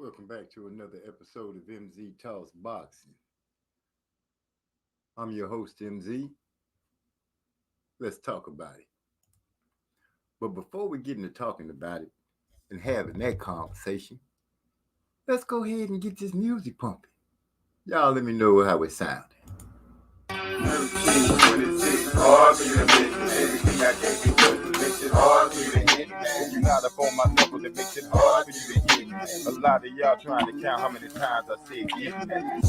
Welcome back to another episode of MZ Talks Boxing. I'm your host, MZ. Let's talk about it. But before we get into talking about it and having that conversation, let's go ahead and get this music pumping. Y'all let me know how it sounded. 13, 26, hard for you to miss everything I gave you just makes it hard for you to hit. If you're not up on my level, that makes it hard for you to hit. A lot of y'all trying to count how many times I said get.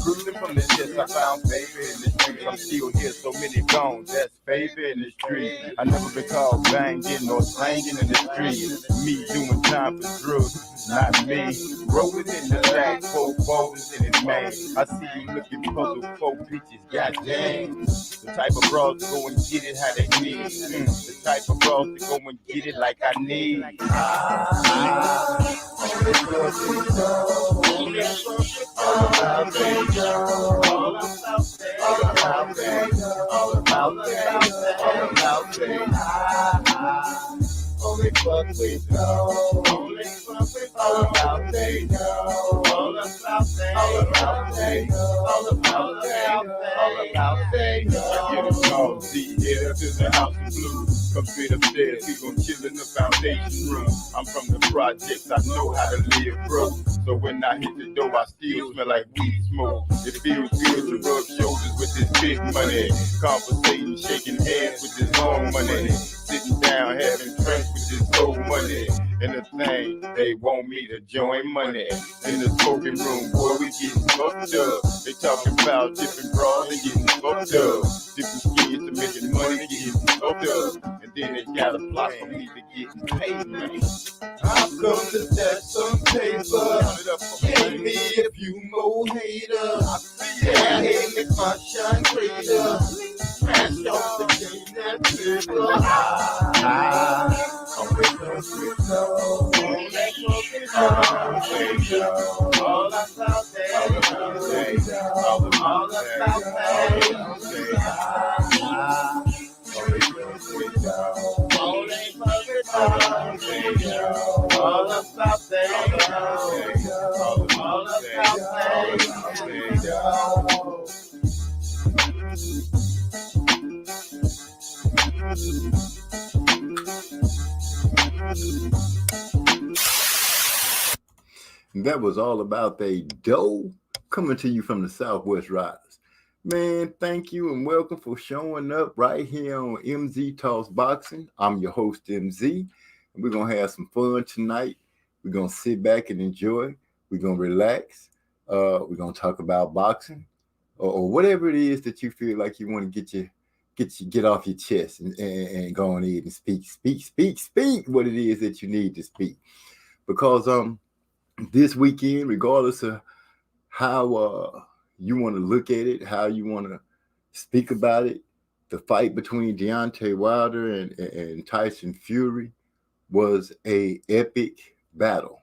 Cruising from the chest, I found favor in the streets. I'm still here, so many bones, that's favor in the street. I never been called banging or slanging in the street. Me doing time for drugs, not me. Rolling in the back, 4 boulders in his man. I see you looking puzzled, 4 bitches, goddamn. The type of bros to go and get it how they need. The type of bros to go and get it like I need. Only fuck with gold. Only fuck with all about they know. All about they, all about they, all about they, all about they know. Get it called Z, head up to the house of blues. Come straight upstairs, we gon' chill in the foundation room. I'm from the projects, I know how to live, bro. So when I hit the door, I still smell like weed smoke. It feels good to rub shoulders with this big money. Conversating, shaking hands with this own money. Sitting down, having drinks with this old money. And the thing, they want me to join money. In the smoking room, boy, we getting fucked up. They talking about different bras, they getting fucked up. Different schemes to making money, getting fucked up. And then they got a plot for me to get paid money. I've come to stash some paper. Give me a few more haters. Yeah, hey, make my shine greater. Smash off the game that paper. I'm with us with no. All about that. All about that. All about that. All about that was all about they dough, coming to you from the Southwest Riders. Man, thank you and welcome for showing up right here on MZ Talks Boxing. I'm your host, MZ, and we're going to have some fun tonight. We're going to sit back and enjoy. We're going to relax. We're going to talk about boxing or whatever it is that you feel like you want to get off your chest and go on in and speak what it is that you need to speak. Because this weekend, regardless of how you want to look at it, how you want to speak about it, the fight between Deontay Wilder and Tyson Fury was an epic battle.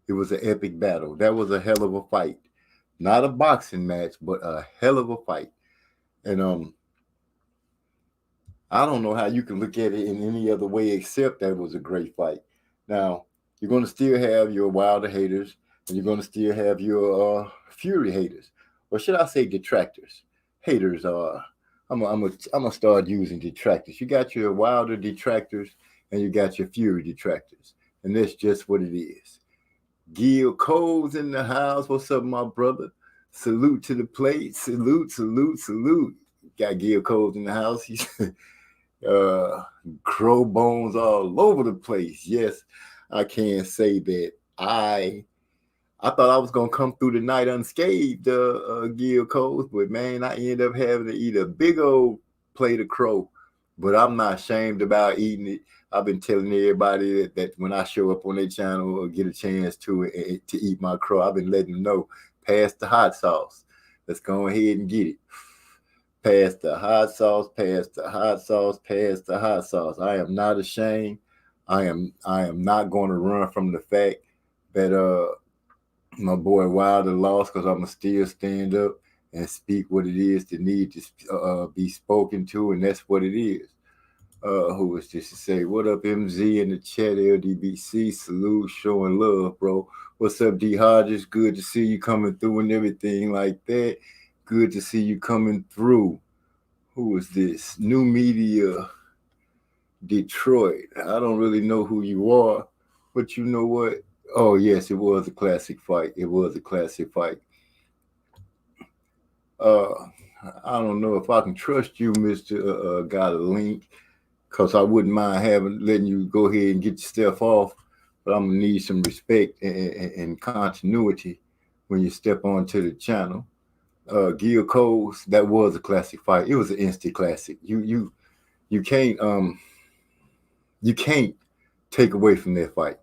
It was an epic battle. That was a hell of a fight. Not a boxing match, but a hell of a fight. And I don't know how you can look at it in any other way except that it was a great fight. Now, you're going to still have your Wilder haters, and you're going to still have your Fury haters. Or should I say detractors? Haters are, I'm gonna start using detractors. You got your Wilder detractors, and you got your Fury detractors. And that's just what it is. Gil Cole's in the house. What's up, my brother? Salute to the plate. Salute. Got Gil Cole's in the house. He's crow bones all over the place. Yes, I can say that I thought I was gonna come through the night unscathed, Gil Cole's, but man, I ended up having to eat a big old plate of crow. But I'm not ashamed about eating it. I've been telling everybody that when I show up on their channel or get a chance to eat my crow, I've been letting them know, pass the hot sauce. Let's go ahead and get it. Pass the hot sauce, pass the hot sauce, pass the hot sauce. I am not ashamed. I am not going to run from the fact that my boy Wilder lost, because I'm going to still stand up and speak what it is that need to be spoken to, and that's what it is. Who was this to say? What up, MZ in the chat, LDBC? Salute, showing love, bro. What's up, D Hodges? Good to see you coming through and everything like that. Good to see you coming through. Who is this? New Media Detroit. I don't really know who you are, but you know what? Oh, yes, it was a classic fight. It was a classic fight. Uh, I don't know if I can trust you, Mr. Got a link, because I wouldn't mind letting you go ahead and get your stuff off, but I'm gonna need some respect and continuity when you step onto the channel. Gil Coles, that was a classic fight. It was an instant classic. You can't you can't take away from that fight.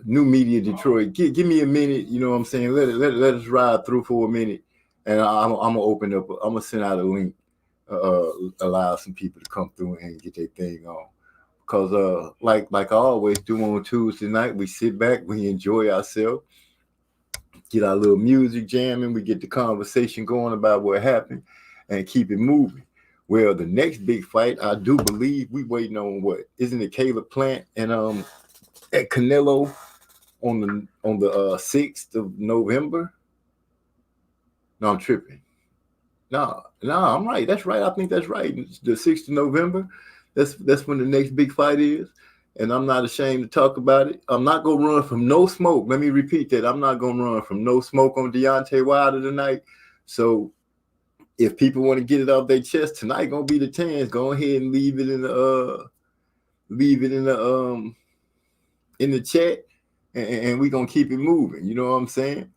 New Media Detroit, give me a minute. You know what I'm saying? Let us ride through for a minute, and I'm gonna open up. I'm gonna send out a link. Allow some people to come through and get their thing on. Because like I always do on Tuesday night, we sit back, we enjoy ourselves, get our little music jamming, we get the conversation going about what happened, and keep it moving. Well, the next big fight, I do believe we waiting on what? Isn't it Caleb Plant and at Canelo on the 6th of November? No, I'm tripping. No, I'm right. That's right. I think that's right. It's the 6th of November. That's when the next big fight is. And I'm not ashamed to talk about it. I'm not gonna run from no smoke. Let me repeat that. I'm not gonna run from no smoke on Deontay Wilder tonight. So if people want to get it off their chest tonight, gonna be the chance. Go ahead and leave it in the chat, and we gonna keep it moving. You know what I'm saying?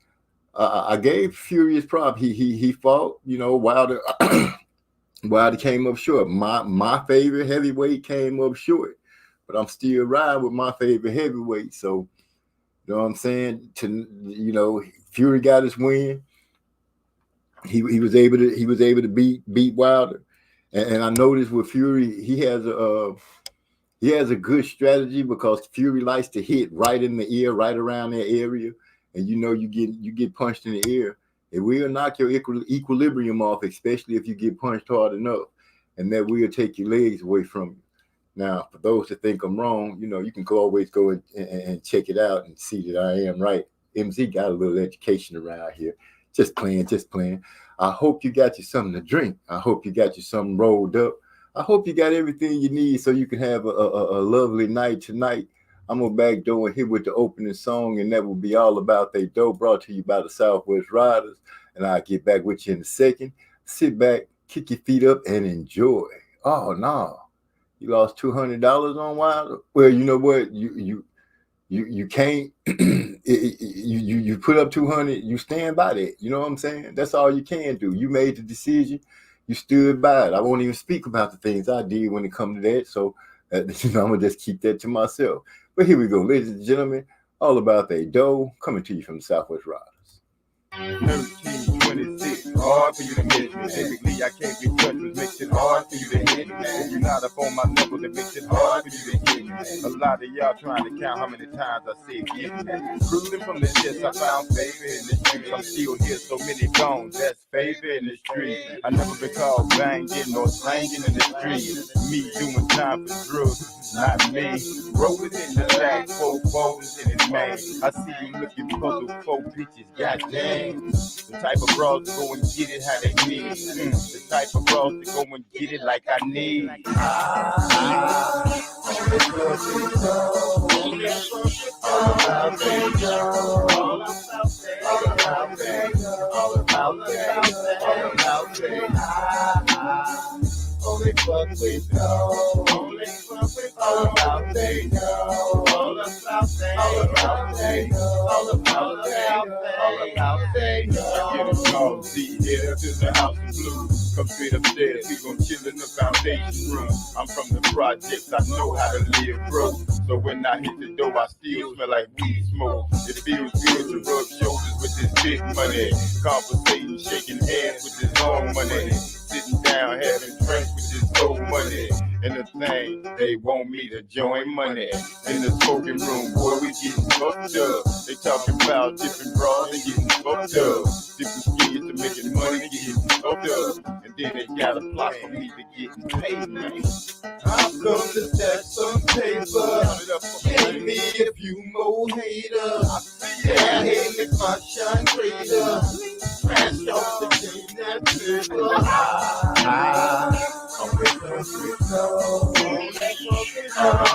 I gave Fury his prop. He fought. You know, Wilder Wilder came up short. My favorite heavyweight came up short, but I'm still riding with my favorite heavyweight. So, you know what I'm saying? Fury got his win. He was able to beat Wilder, and I noticed with Fury he has a good strategy because Fury likes to hit right in the ear, right around that area, and you get punched in the ear. It will knock your equilibrium off, especially if you get punched hard enough, and that will take your legs away from you. Now, for those that think I'm wrong, you can always go and check it out and see that I am right. MZ got a little education around here. Just playing. I hope you got you something to drink. I hope you got you something rolled up. I hope you got everything you need so you can have a lovely night tonight. I'm going to backdoor and hit with the opening song, and that will be All About They Dough, brought to you by the Southwest Riders. And I'll get back with you in a second. Sit back, kick your feet up, and enjoy. Oh, no. You lost $200 on Wilder? Well, you know what? You can't. You put up 200. You stand by that. You know what I'm saying? That's all you can do. You made the decision. You stood by it. I won't even speak about the things I did when it comes to that. So I'm gonna just keep that to myself. But here we go, ladies and gentlemen. All About They Dough, coming to you from the Southwest Riders. 1326, hard for you to miss me. Typically, I can't be touched, which makes it hard for you to hit me. If you're not up on my level, it makes it hard for you to hit me. A lot of y'all trying to count how many times I said get me. Cruising from the chest, I found favor in the streets. I'm still here, so many bones, that's favor in the street. I never been called banging or slanging in the street. Me doing time for drugs, not me. Rolling in the lag, 4 boulders in his man. I see you looking puzzled, 4 bitches, goddamn. The type of bras to go and get it how they need. The type of bras to go and get it like I need. Only fuck with dough. Only fuck with all about they know. All about they know. All about they know. Get a call, Z, head up to the house of blues. Come straight upstairs, we gon' chill in the foundation room. I'm from the projects, I know how to live broke. So when I hit the door, I still smell like weed smoke. It feels good to rub shoulders with this big money. Conversating, shaking hands with this own money. Sitting down, having drinks with this old money. And the thing, they want me to join money. In the smoking room, boy, we getting fucked up. They talking about different bras, they getting smoked up. People get to making money, getting smoked up. And then they got a plot for me to get paid, man. I'm going to stack some paper. Give me a few more haters. Yeah, hate me my shine greater. Smash off the game that paper. I'm with us with love. All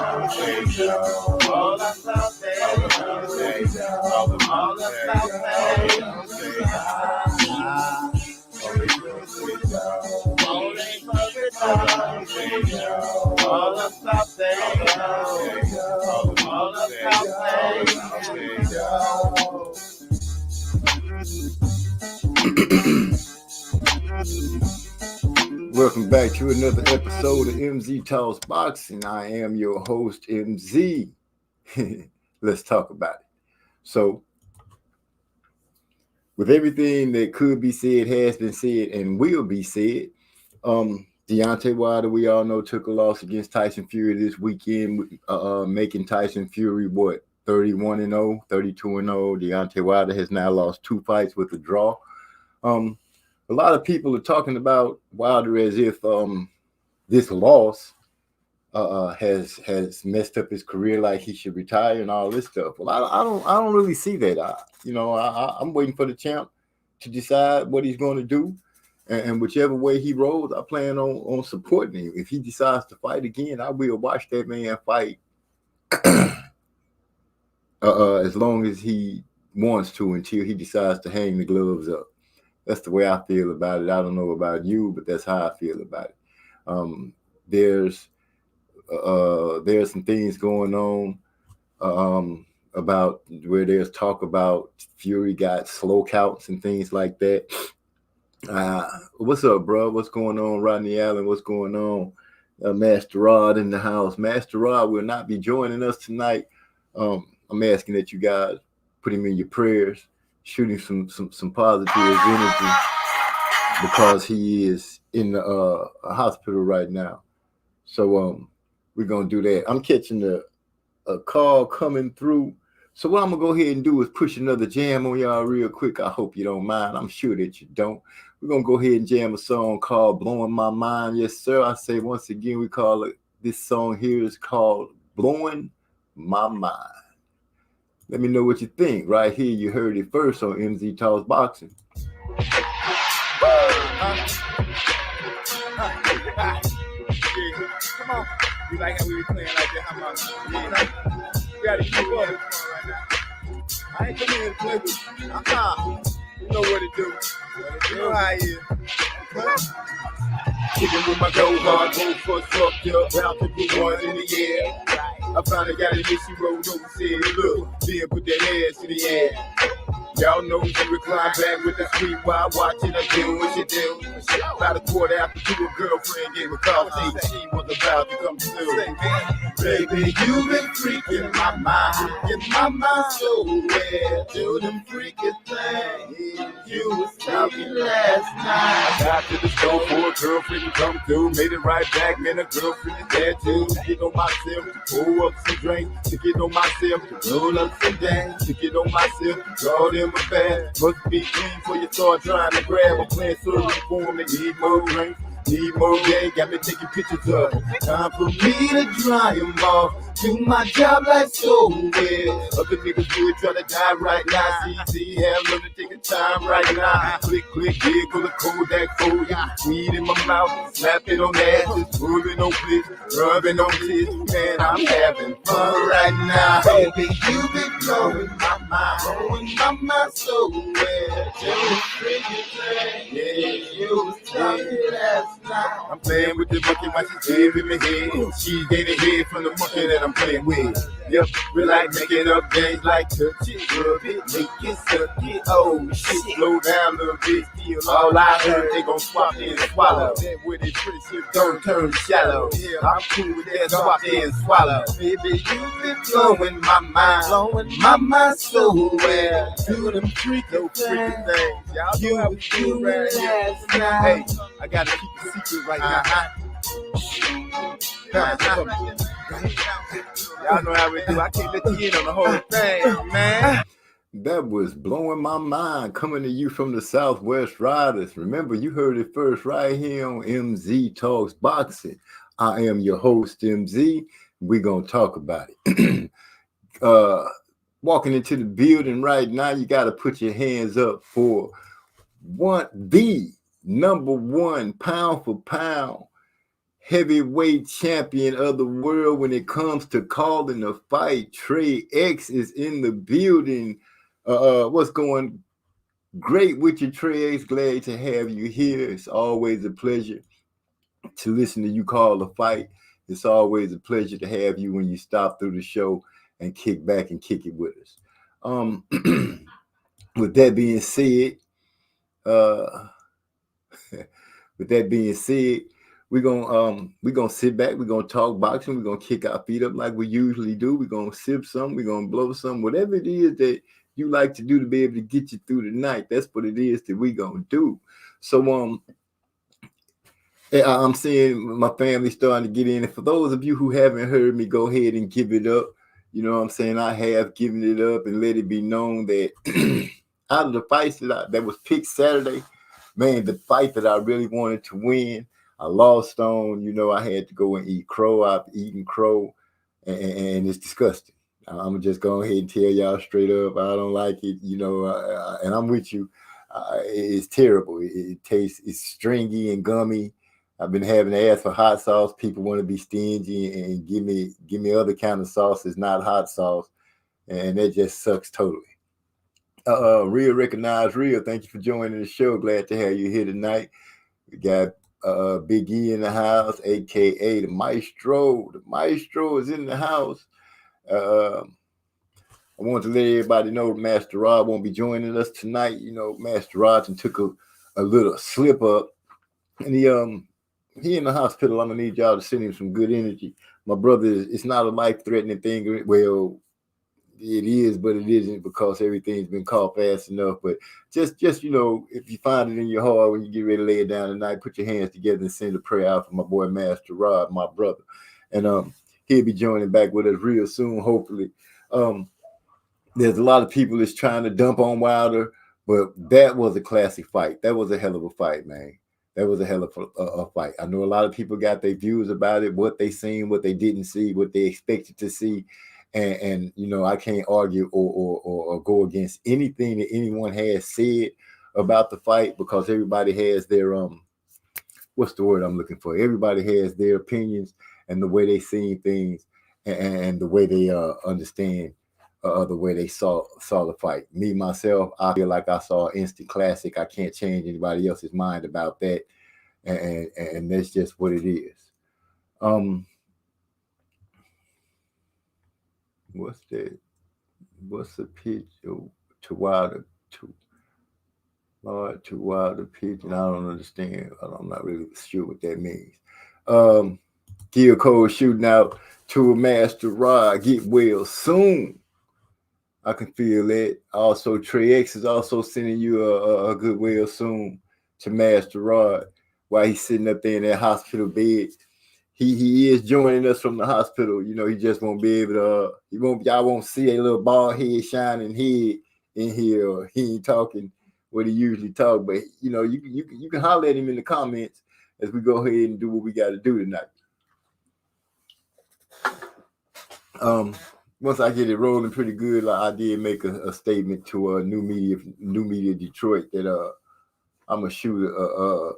about Welcome back to another episode of MZ Talks Boxing. I am your host, MZ. Let's talk about it. So, with everything that could be said, has been said, and will be said, Deontay Wilder, we all know, took a loss against Tyson Fury this weekend, making Tyson Fury, 31-0, 32-0. Deontay Wilder has now lost 2 fights with a draw. A lot of people are talking about Wilder as if this loss has messed up his career, like he should retire and all this stuff. Well, I don't really see that. I'm waiting for the champ to decide what he's going to do, and whichever way he rolls, I plan on supporting him. If he decides to fight again, I will watch that man fight as long as he wants to, until he decides to hang the gloves up. That's the way I feel about it. I don't know about you, but that's how I feel about it. There's some things going on about where there's talk about Fury got slow counts and things like that. What's up, bro? What's going on, Rodney Allen? What's going on? Master Rod in the house. Master Rod will not be joining us tonight. I'm asking that you guys put him in your prayers, shooting some positive energy, because he is in the hospital right now. So we're gonna do that. I'm catching a call coming through. So what I'm gonna go ahead and do is push another jam on y'all real quick. I hope you don't mind. I'm sure that you don't. We're gonna go ahead and jam a song called "Blowing My Mind." Yes, sir. I say once again, we call it. This song here is called "Blowing My Mind." Let me know what you think. Right here, you heard it first on MZ Talks Boxing. Come on. You like how we were playing like that? How about you gotta keep up right now. I ain't coming here to play with you. You know what to do. You know how it is. Kicking with my go hard, go for fucked up, about to put one in the air. I finally got it, she rolled over, said, look, then put that ass in the air. Y'all know she recline back with the sweet while watching her do what she do. About a quarter after 2, a girlfriend gave a call, saying she was about to come through. Baby, you been freaking my mind so well. Do them freaking things you was talking last night. I got to the store for a girlfriend to come through, made it right back, man, a girlfriend is there too. To get on myself, to pour up some drinks, to get on myself, to roll up some dance, to get on myself, to draw them a bag. Must be clean before you start trying to grab a plan serving for them. They need more drinks, need more game, got me taking pictures of them. Time for me to dry them off. Do my job like so well. Other niggas would try to die right now. CC have learned to take a time right now. Click, click, here, pull a Kodak for ya. Weed in my mouth, slap it on asses, pulling on clips, rubbing on tits. Man, I'm having fun right now. Baby, you been blowing my mind so well. Yeah, you was talking last night. I'm playing with the monkey while she gave me head. She gave the head from the monkey that I'm playing with. Yep, we like making up games like touch it, rub it, make it, suck it. Oh shit, slow down a little bit. Still all I heard, they gon' swap and swallow. That with it pretty shit don't turn shallow. Yeah, I'm cool with that, swap and swallow. Baby, you been blowing my mind so well. Do them freaking things. Y'all know how we do around here. Hey, I gotta keep a secret right now. Y'all know how we do. I can't let you in on the whole thing, man. That was blowing my mind, coming to you from the Southwest Riders. Remember, you heard it first right here on MZ Talks Boxing. I am your host, MZ. We're going to talk about it. Walking into the building right now, you got to put your hands up for the number one pound for pound heavyweight champion of the world when it comes to calling a fight. Trey X is in the building. What's going great with you, Trey X? Glad to have you here. It's always a pleasure to listen to you call a fight. It's always a pleasure to have you when you stop through the show and kick back and kick it with us. With that being said, we're gonna sit back, we're gonna talk boxing, we're gonna kick our feet up like we usually do, we're gonna sip some, we're gonna blow some, whatever it is that you like to do to be able to get you through the night. That's what it is that we're gonna do. So I'm seeing my family starting to get in. And for those of you who haven't heard me, go ahead and give it up. You know what I'm saying? I have given it up and let it be known that out of the fights that was picked Saturday, man, the fight that I really wanted to win, I lost on. I had to go and eat crow. I've eaten crow, and it's disgusting. I'm just going ahead and tell y'all straight up, I don't like it, and I'm with you. It's terrible. It tastes, it's stringy and gummy. I've been having to ask for hot sauce. People want to be stingy and give me other kind of sauces, not hot sauce, and that just sucks totally. Real Recognize Real, thank you for joining the show. Glad to have you here tonight. We got Big E in the house, aka the Maestro. The Maestro is in the house. I want to let everybody know Master Rod won't be joining us tonight. Master Rod took a little slip up, and he in the hospital. I'm gonna need y'all to send him some good energy. My brother, it's not a life-threatening thing. Well, it is, but it isn't, because everything's been caught fast enough. But just if you find it in your heart when you get ready to lay it down tonight, put your hands together and send a prayer out for my boy Master Rod, my brother, and he'll be joining back with us real soon, hopefully. There's a lot of people that's trying to dump on Wilder, but that was a classic fight. That was a hell of a fight, man. That was a hell of a fight. I know a lot of people got their views about it, what they seen, what they didn't see, what they expected to see. And I can't argue or go against anything that anyone has said about the fight, because everybody has their what's the word I'm looking for? Everybody has their opinions and the way they seen things and the way they understand the way they saw the fight. Me, myself, I feel like I saw an instant classic. I can't change anybody else's mind about that. And that's just what it is. What's that? What's the pitch to Wilder to Wilder pitch? And I don't understand. I'm not really sure what that means. Gil Cole shooting out to a Master Rod. Get well soon. I can feel that. Also, Trey X is also sending you a good well soon to Master Rod while he's sitting up there in that hospital bed. He is joining us from the hospital. He just won't be able to. Y'all won't see a little bald head, shining head in here. Or he ain't talking what he usually talk. But you can holler at him in the comments as we go ahead and do what we got to do tonight. Once I get it rolling pretty good, I did make a statement to New Media Detroit that I'm gonna shoot a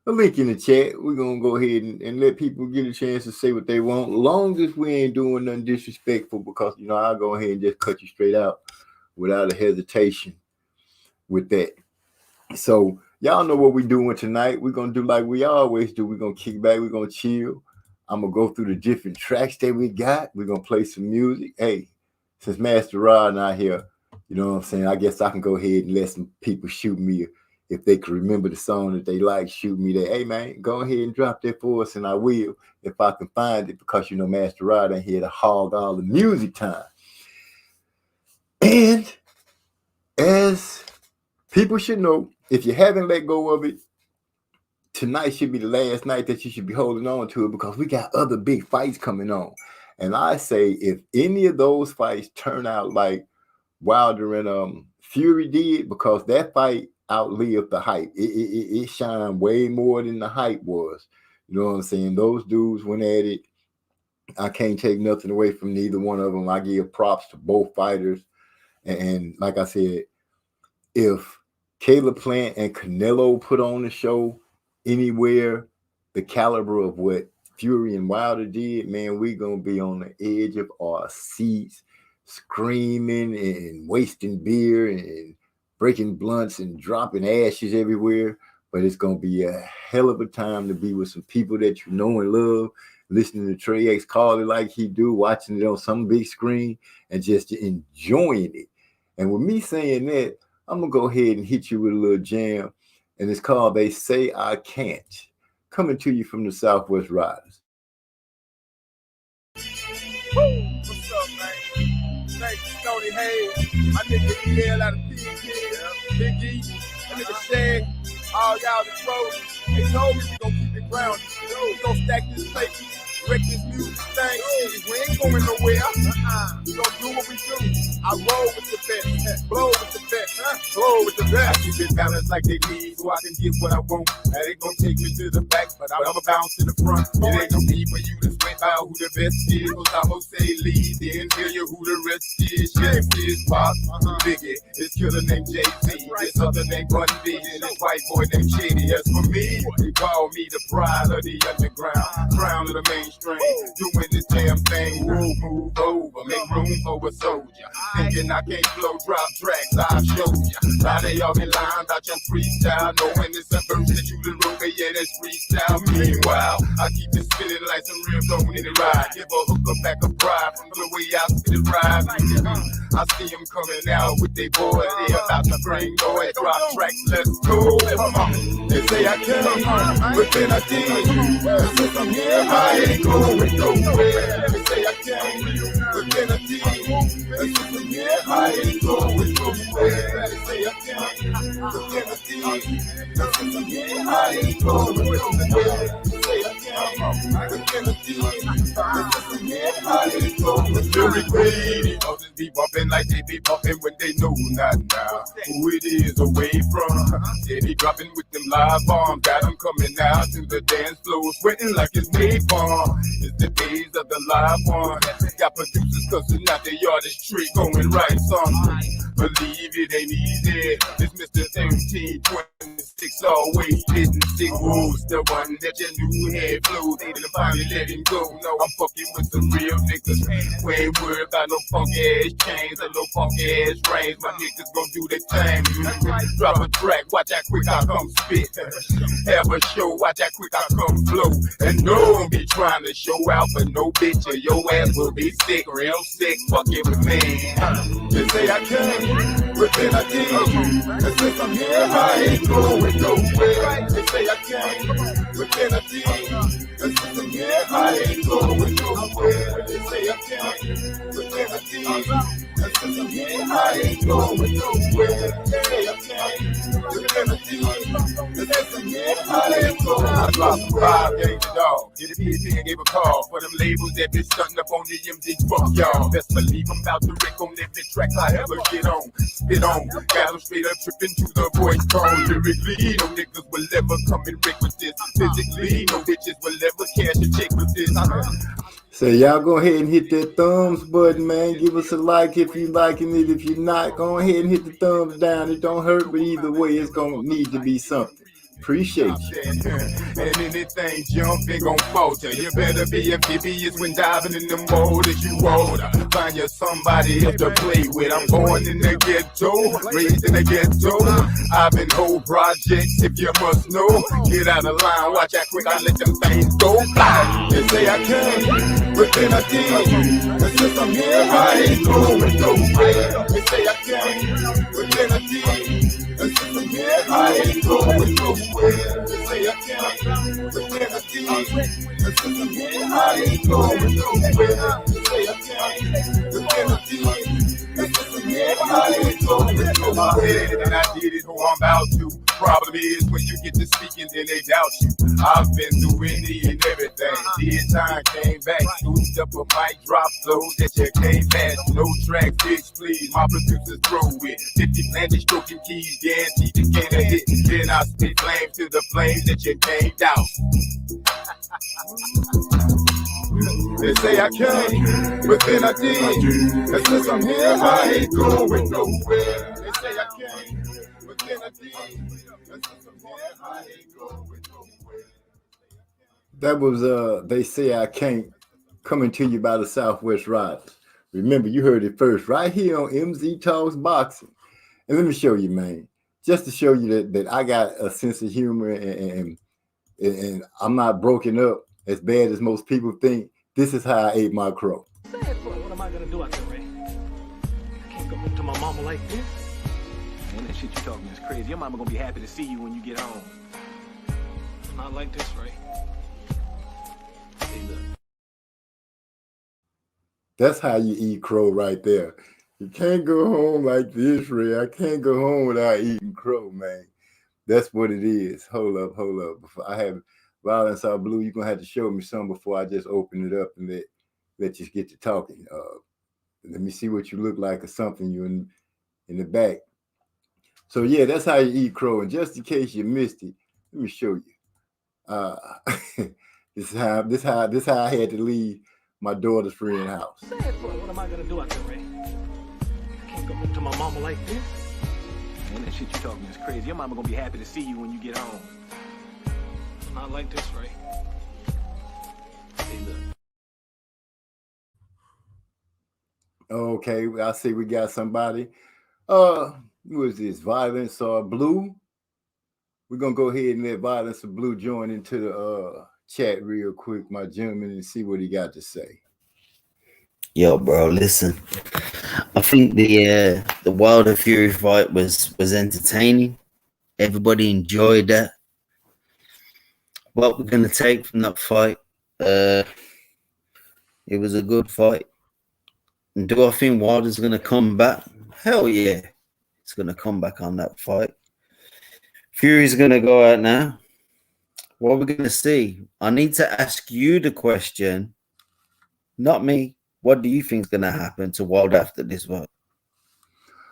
link in the chat. We're gonna go ahead and let people get a chance to say what they want, long as we ain't doing nothing disrespectful, because I'll go ahead and just cut you straight out without a hesitation with that. So y'all know what we're doing tonight. We're gonna do like we always do. We're gonna kick back, we're gonna chill. I'm going to go through the different tracks that we got. We're going to play some music. Hey, since Master Rod not here, you know what I'm saying? I guess I can go ahead and let some people shoot me. If they can remember the song that they like, shoot me that. Hey, man, go ahead and drop that for us, and I will if I can find it, because, Master Rod ain't here to hog all the music time. And as people should know, if you haven't let go of it, tonight should be the last night that you should be holding on to it, because we got other big fights coming on. And I say if any of those fights turn out like Wilder and Fury did, because that fight outlived the hype. It shined way more than the hype was. You know what I'm saying? Those dudes went at it. I can't take nothing away from neither one of them. I give props to both fighters. And like I said, if Caleb Plant and Canelo put on the show anywhere the caliber of what Fury and Wilder did, man, we're going to be on the edge of our seats, screaming and wasting beer and breaking blunts and dropping ashes everywhere. But it's going to be a hell of a time to be with some people that you know and love, listening to Trey X call it like he do, watching it on some big screen and just enjoying it. And with me saying that, I'm going to go ahead and hit you with a little jam. And it's called They Say I Can't. Coming to you from the Southwest Riders. Woo! What's up, man? Thank you, Tony Hayes. My nigga EL out of PG. Big E. My nigga Shad. All y'all the pros. They told me we gon' keep it grounded. We gon' stack this paper. Wreck this music thing. We ain't going nowhere. We gon' do what we do. I roll with the best. Blow with the best. Blow with the best. I keep it balanced like they need so I can get what I want. That ain't gon' take me to the back, but I'ma bounce to the front. It ain't no need for you to sweat out who the best is. Cause I'ma say lead, then tell you who the rest is. Yes, is Pop, Biggie, this killer named Jay-Z, this other named Bun B, and this white boy named Shady. As for me, they call me the pride of the underground, crown of the mainstream, doing this damn thing. Move over, make room for a soldier. Thinking I can't flow, drop tracks, I'll show ya. Now they all be lying about your freestyle, knowing it's a verse that you the room, yeah, that's freestyle. Meanwhile, I keep it spinning like some real blown in the ride. Give a hooker back a pride from the way out to the ride. I see them coming out with they boys, they about to bring noise, drop tracks, let's go. They say I can't, but then I did. Since I'm here, I ain't going nowhere. They say I can't, but then I did. Since I'm here, I ain't going nowhere. They say I can't, but then I did. Since I'm here, I ain't going nowhere. They say I can't, but then I did. Since I'm here, I ain't going nowhere. Fury greedy, all just be bumping like they be bumping when they know not now who it is away from. Steady dropping with them live bombs, got them coming out to the dance floor, sweating like it's made bomb. It's the days of the live one. Got producers cussing out the artistry, going right songs. Believe it ain't easy. It's Mr. 1326, always hitting sick moves. The one that you knew had flows, ain't the finally let him go. No, I'm fucking with some real niggas. We ain't worried about no funky ass chains or no funky ass rings. My niggas gon' do their thing. Drop a track, watch how quick I come spit. Have a show, watch how quick I come flow. And no one be trying to show out for no bitch or your ass will be sick, real sick. Fuck it with me. They say I can't, but then I did. And since I'm here, I ain't going nowhere. They say I can't, but then I did. And since I'm here, I ain't going nowhere. They say I can't, but then I did. And since I'm here, I ain't going nowhere. They say I can't, but then I did. And since I'm here, I ain't going nowhere. I dropped 5 days a dog. Did a PSP and gave a call for them labels that been stunting up on the MDs. Fuck y'all. Best believe I'm about to wreck on every track I ever get on. Spit on. Got them straight up tripping to the voice tone. Lyrically, no niggas will ever come and wreck with this. Physically, no bitches will ever cash a check with this. So y'all go ahead and hit that thumbs button, man. Give us a like if you liking it. If you're not, go ahead and hit the thumbs down. It don't hurt, but either way, it's gonna need to be something. Appreciate you. And anything jumping gon' falter. You better be amphibious when diving in them waters you older. Find you somebody to play with. I'm born in the ghetto, raised in the ghetto. I've been whole projects if you must know. Get out of line, watch how quick I let them things go. They say I can, but then I did. And since I'm here, I ain't going nowhere. They say I can, but then I did. And since I'm here, I ain't going nowhere. They say I can't, but then I did. And since I'm here, I ain't going nowhere. They say I can't, but then I did. And since I'm here, I ain't going nowhere. And I did it who I'm about to. problem is when you get to speaking, then they doubt you. I've been through any and everything. Did time, came back, scooped up a mic, drop flow that you can't match. No track, bitch, please. My producers throw it. 50 planted, stroking keys, guaranteed to gain a hit. Then I spit flame to the flames that you can't doubt. They say I can't, but then I did. And since I'm here, I ain't going nowhere. They say I can't, but then I did. And since I'm here, I ain't going nowhere. That was They Say I Can't, coming to you by the Southwest Riders. Remember, you heard it first right here on MZ Talks Boxing. And let me show you, man, just to show you that I got a sense of humor and I'm not broken up as bad as most people think. This is how I ate my crow. What am I gonna do out there, Ray? I can't go home to my mama like this. Man, that shit you talking is crazy. Your mama gonna be happy to see you when you get home. Not like this, Ray. Hey, look. That's how you eat crow right there. You can't go home like this, Ray. I can't go home without eating crow, man. That's what it is. Hold up. Before I have Violence Out Blue, you're gonna have to show me some before I just open it up and let you get to talking. Let me see what you look like or something. You in the back. So yeah, that's how you eat crow. And just in case you missed it, let me show you. This is how I had to leave my daughter's friend's house. What am I gonna do out there, Ray? I can't go home to my mama like this. Man, that shit you talking is crazy. Your mama gonna be happy to see you when you get home. Not like this, Ray. Hey, look. Okay, I see we got somebody. Who is this? Violence Blue. We're gonna go ahead and let Violence Blue join into the chat real quick, my gentleman, and see what he got to say. Yo, bro, listen. I think the Wilder Fury fight was entertaining. Everybody enjoyed that. What we're gonna take from that fight? It was a good fight. And do I think Wilder's gonna come back? Hell yeah, he's gonna come back on that fight. Fury's gonna go out now. What are we gonna see? I need to ask you the question, not me. What do you think is gonna happen to Wilder after this fight?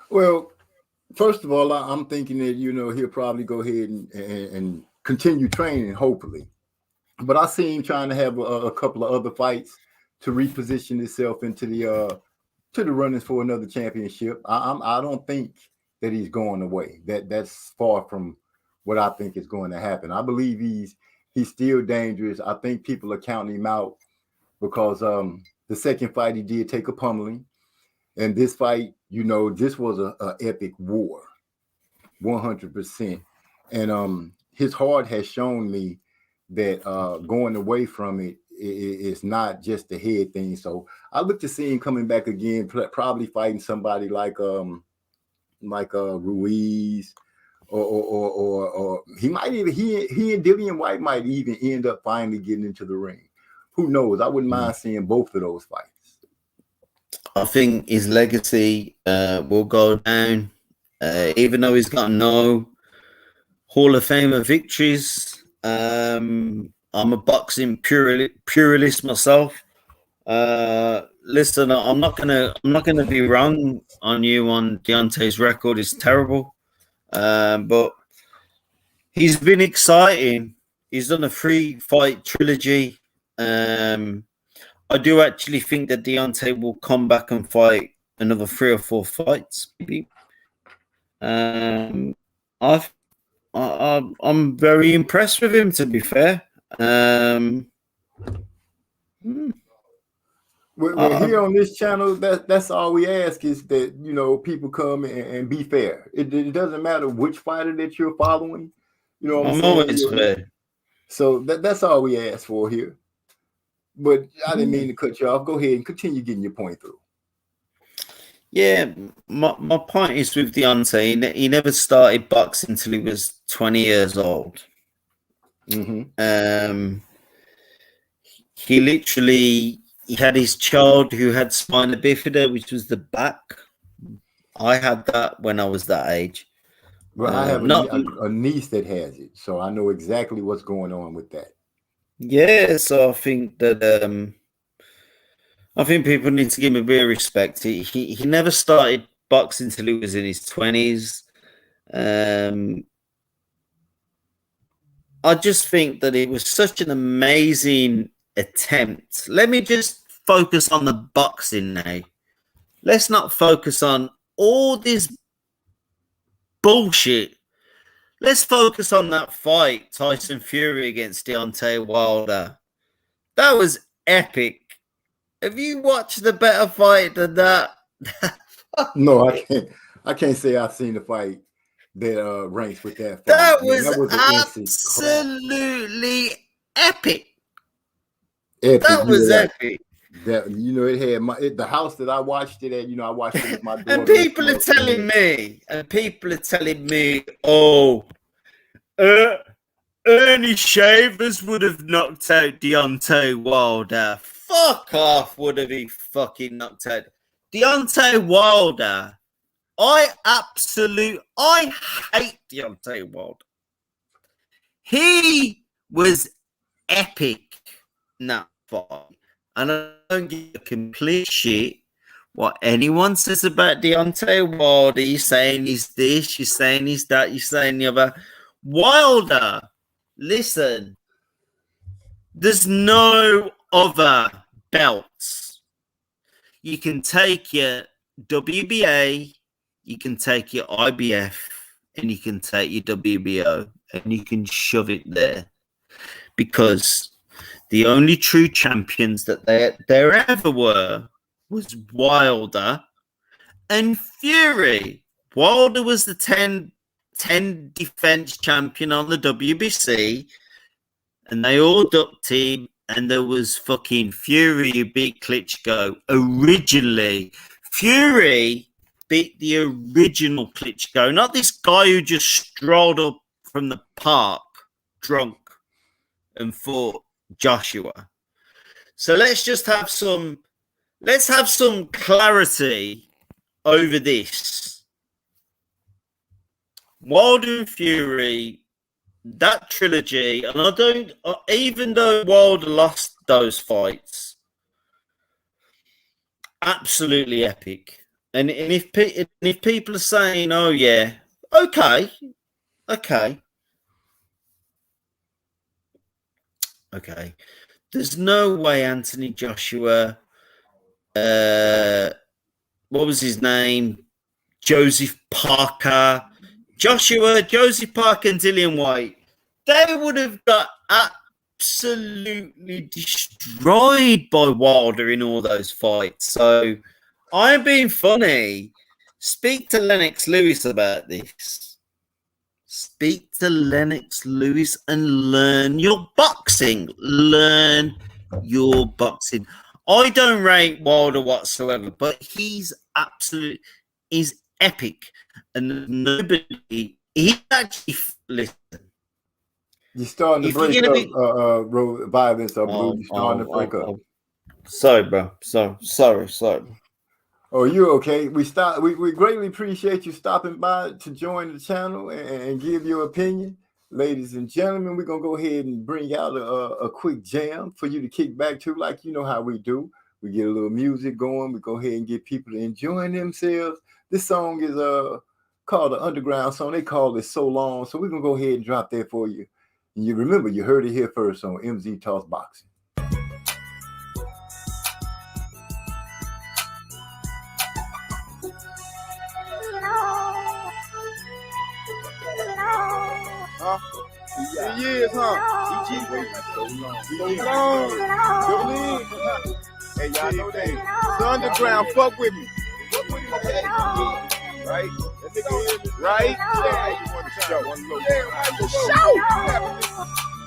Well, first of all, I'm thinking that he'll probably go ahead and continue training, hopefully. But I see him trying to have a couple of other fights to reposition himself into the runnings for another championship. I don't think that he's going away. That's far from what I think is going to happen. I believe he's still dangerous. I think people are counting him out because the second fight he did take a pummeling, and this fight, this was a epic war, 100%. And his heart has shown me that going away from it is not just the head thing. So I look to see him coming back again, probably fighting somebody like Ruiz, or he might even he and Dillian White might even end up finally getting into the ring. Who knows? I wouldn't mind seeing both of those fights. I think his legacy will go down, even though he's got no Hall of Famer victories. I'm a boxing purist myself. Listen, I'm not gonna be wrong on you on Deontay's record. It's terrible, but he's been exciting. He's done a 3-fight trilogy. I do actually think that Deontay will come back and fight another 3 or 4 fights, maybe. I'm very impressed with him, to be fair. We're here on this channel. That's all we ask is that people come and be fair. It doesn't matter which fighter that you're following. I'm always fair. So that's all we ask for here. But I didn't mean to cut you off. Go ahead and continue getting your point through. Yeah, my point is with Deontay, he never started boxing until he was 20 years old. Mm-hmm. He had his child who had spina bifida, which was the back. I had that when I was that age. Well, I have Not a niece that has it, so I know exactly what's going on with that. Yeah, so I think that I think people need to give him a bit of respect. He never started boxing until he was in his 20s. I just think that it was such an amazing attempt. Let me just focus on the boxing now. Let's not focus on all this bullshit. Let's focus on that fight, Tyson Fury against Deontay Wilder. That was epic. Have you watched the better fight than that? No, I can't. I can't say I've seen the fight that ranks with that fight. That I mean, was an instant absolutely epic. epic. That was epic. That it had the house that I watched it at. I watched it with my daughter. And people are telling me, oh, Ernie Shavers would have knocked out Deontay Wilder. Fuck off, would have he fucking knocked out Deontay Wilder? I hate Deontay Wilder. He was epic in that fight. And I don't give a complete shit what anyone says about Deontay Wilder. You're saying he's this, you're saying he's that, you're saying the other. Wilder, listen, there's no other belts. You can take your WBA, you can take your IBF, and you can take your WBO, and you can shove it there. Because the only true champions that there ever were was Wilder and Fury. Wilder was the 10 defense champion on the WBC, and they all ducked him, and there was fucking Fury who beat Klitschko originally. Fury beat the original Klitschko, not this guy who just strolled up from the park drunk and fought Joshua. So let's have some clarity over this. Wilder and Fury, that trilogy, and I don't, even though Wilder lost those fights, absolutely epic. And if people are saying, oh yeah, okay. There's no way Anthony Joshua, what was his name? Joseph Parker, Joseph Parker and Dillian White, they would have got absolutely destroyed by Wilder in all those fights. So I'm being funny. Speak to Lennox Lewis about this. Speak to Lennox Lewis and learn your boxing. Learn your boxing. I don't rate Wilder whatsoever, but he's epic. And nobody, he actually, listen. You're starting to break up, violence or blue. You're starting to break up. Sorry, bro. Sorry. Oh, you're okay. We greatly appreciate you stopping by to join the channel and give your opinion. Ladies and gentlemen, we're going to go ahead and bring out a quick jam for you to kick back to, like you know how we do. We get a little music going. We go ahead and get people to enjoying themselves. This song is called the Underground Song. They call it So Long. So we're going to go ahead and drop that for you. And you remember, you heard it here first on MZ Talks Boxing. Huh? 3 years, huh? EG, so long. Hey, y'all know that. The underground, fuck with me. Right? Right? Show!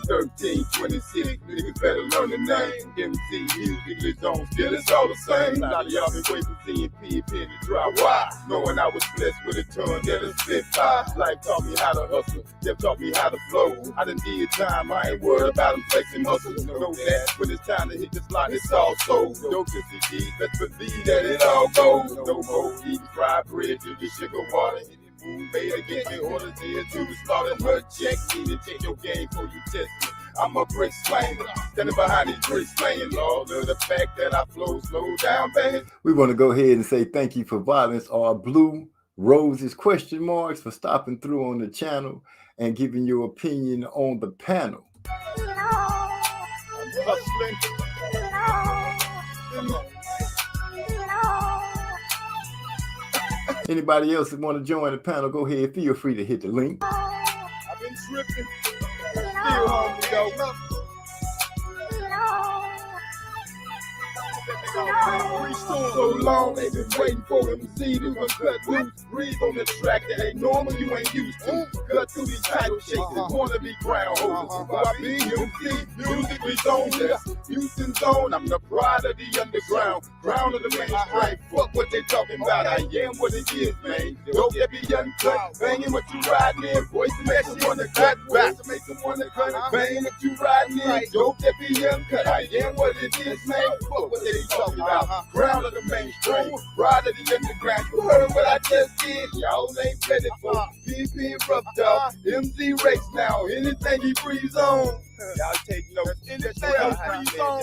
1326, niggas better learn the name. MC music, lit on, still it's all the same. A lot of y'all been waiting for seeing P pen to drop. Why? Knowing I was blessed with a tongue that'll spit fire. Life taught me how to hustle, Jeff taught me how to flow. I done did time, I ain't worried about them flexing muscles. Know that when it's time to hit the slot, it's all sold. Dope to CD, best believe that it all goes. No more eating fried bread, drink the sugar water. fool made again. In order to slaughter her check, need to take your game before you test me. I'm a brick slanger, standing behind these bricks playing. Lord of the fact that I flow slow down, banging. We want to go ahead and say thank you for violence, our blue roses question marks, for stopping through on the channel and giving your opinion on the panel. Hustling. Anybody else that want to join the panel, go ahead, feel free to hit the link. I've been tripping. Still hungry though. So long they been waiting for MC to cut loose. Breathe on the track that ain't normal, you ain't used to. Cut through these title chasers, wanna be ground holders. So I be MC, musically zoned there. Houston zone, I'm the pride of the underground. Crown of the mainstream. Fuck what they talking about, I am what it is, man. Dope that be uncut, banging what you riding in. Voice to make them wanna cut, back to make them wanna cut. Banging what you riding in. Dope that be uncut, I am what it is, man. Fuck what they talking about. Crown of the mainstream, pride of the underground. You heard what I just did, y'all ain't ready for PP rough dog. MC race now, anything he breathes on. Y'all take notes. Anything he breathes on.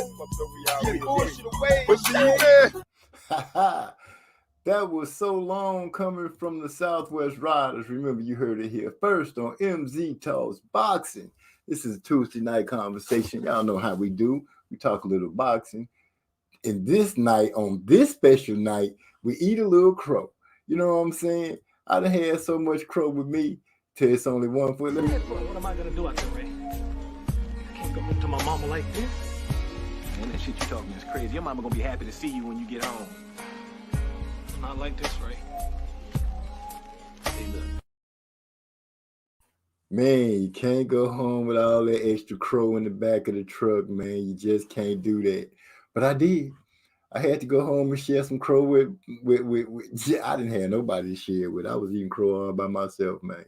Get bullshit away. But see you there. That was so long coming from the Southwest Riders. Remember, you heard it here first on MZ Talks Boxing. This is a Tuesday night conversation. Y'all know how we do. We talk a little boxing. And this night, on this special night, we eat a little crow. You know what I'm saying? I done had so much crow with me till it's only one foot. What am I gonna do out there, Ray? I can't go home to my mama like this. Man, that shit you talking is crazy. Your mama gonna be happy to see you when you get home. Not like this, Ray. Hey, look. Man, you can't go home with all that extra crow in the back of the truck, man. You just can't do that. But I did. I had to go home and share some crow with I didn't have nobody to share with. I was eating crow all by myself, man.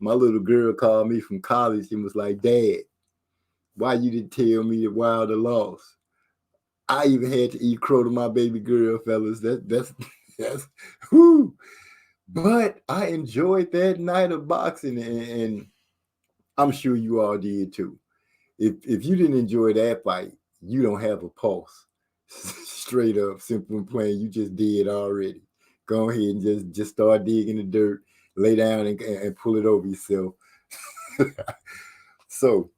My little girl called me from college and was like, Dad, why you didn't tell me that Wilder lost? I even had to eat crow to my baby girl, fellas. That's whoo. But I enjoyed that night of boxing, and I'm sure you all did too. If you didn't enjoy that fight, you don't have a pulse. Straight up, simple and plain. You just did already. Go ahead and just start digging the dirt, lay down and pull it over yourself. So,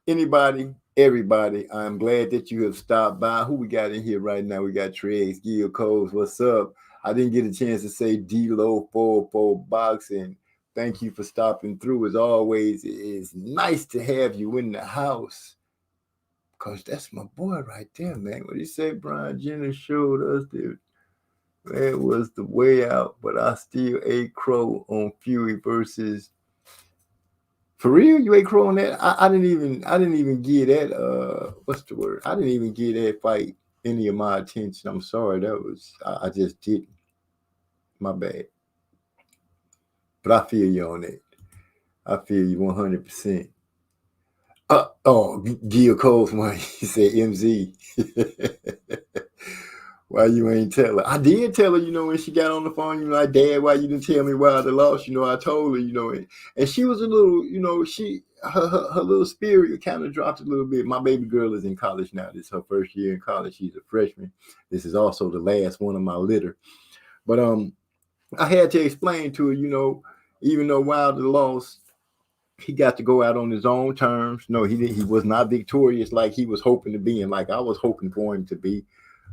anybody, everybody, I'm glad that you have stopped by. Who we got in here right now? We got Tregs, Gil Coles. What's up? I didn't get a chance to say D-Lo 44 Boxing. Thank you for stopping through. As always, it's nice to have you in the house. Because that's my boy right there, man. What he say? Brian Jenner showed us that was the way out, but I still ate crow on Fury versus. For real? You ate crow on that? I didn't even give that what's the word? I didn't even give that fight any of my attention. I'm sorry. I just didn't. My bad. But I feel you on that. I feel you 100%. Gil Coles, when he said MZ. Why you ain't tell her? I did tell her, when she got on the phone, like, Dad, why you didn't tell me Wilder lost? I told her, and she was a little, her little spirit kind of dropped a little bit. My baby girl is in college now. This is her first year in college. She's a freshman. This is also the last one of my litter. But I had to explain to her, even though Wilder lost, he got to go out on his own terms. No, he was not victorious like he was hoping to be, and like I was hoping for him to be.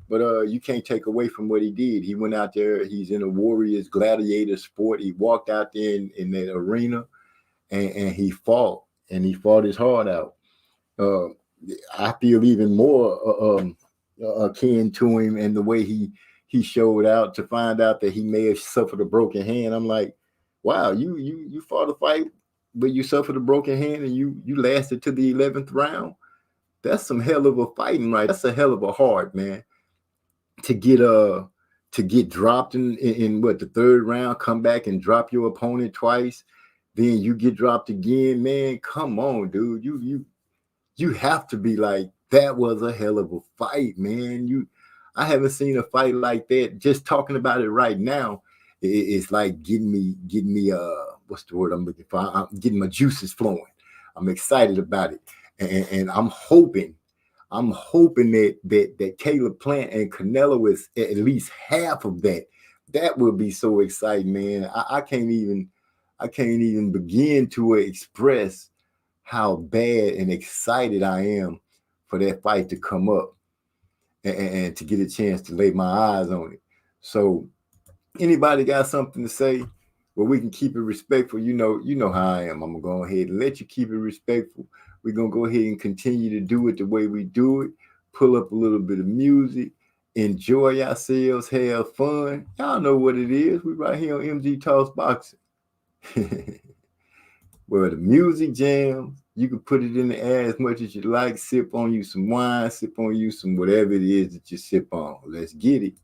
But you can't take away from what he did. He went out there. He's in a Warriors gladiator sport. He walked out there in that arena, and he fought, and he fought his heart out. I feel even more akin to him, and the way he showed out, to find out that he may have suffered a broken hand. I'm like, wow, you fought a fight, but you suffered a broken hand and you lasted to the 11th round. That's some hell of a fighting, right? That's a hell of a heart, man. To get dropped in what, the third round, come back and drop your opponent twice, then you get dropped again, man. Come on, dude. You have to be like, that was a hell of a fight, man. I haven't seen a fight like that. Just talking about it right now, It's like getting me what's the word I'm looking for? I'm getting my juices flowing. I'm excited about it, and I'm hoping that Caleb Plant and Canelo is at least half of that. That would be so exciting, man. I can't even begin to express how bad and excited I am for that fight to come up and to get a chance to lay my eyes on it. So anybody got something to say? Well, we can keep it respectful. You know how I am. I'm gonna go ahead and let you keep it respectful. We're gonna go ahead and continue to do it the way we do it. Pull up a little bit of music, enjoy ourselves, have fun. Y'all know what it is. We right here on MZ Talks Boxing. Well, the music jams. You can put it in the air as much as you like. Sip on you some wine, sip on you some whatever it is that you sip on. Let's get it.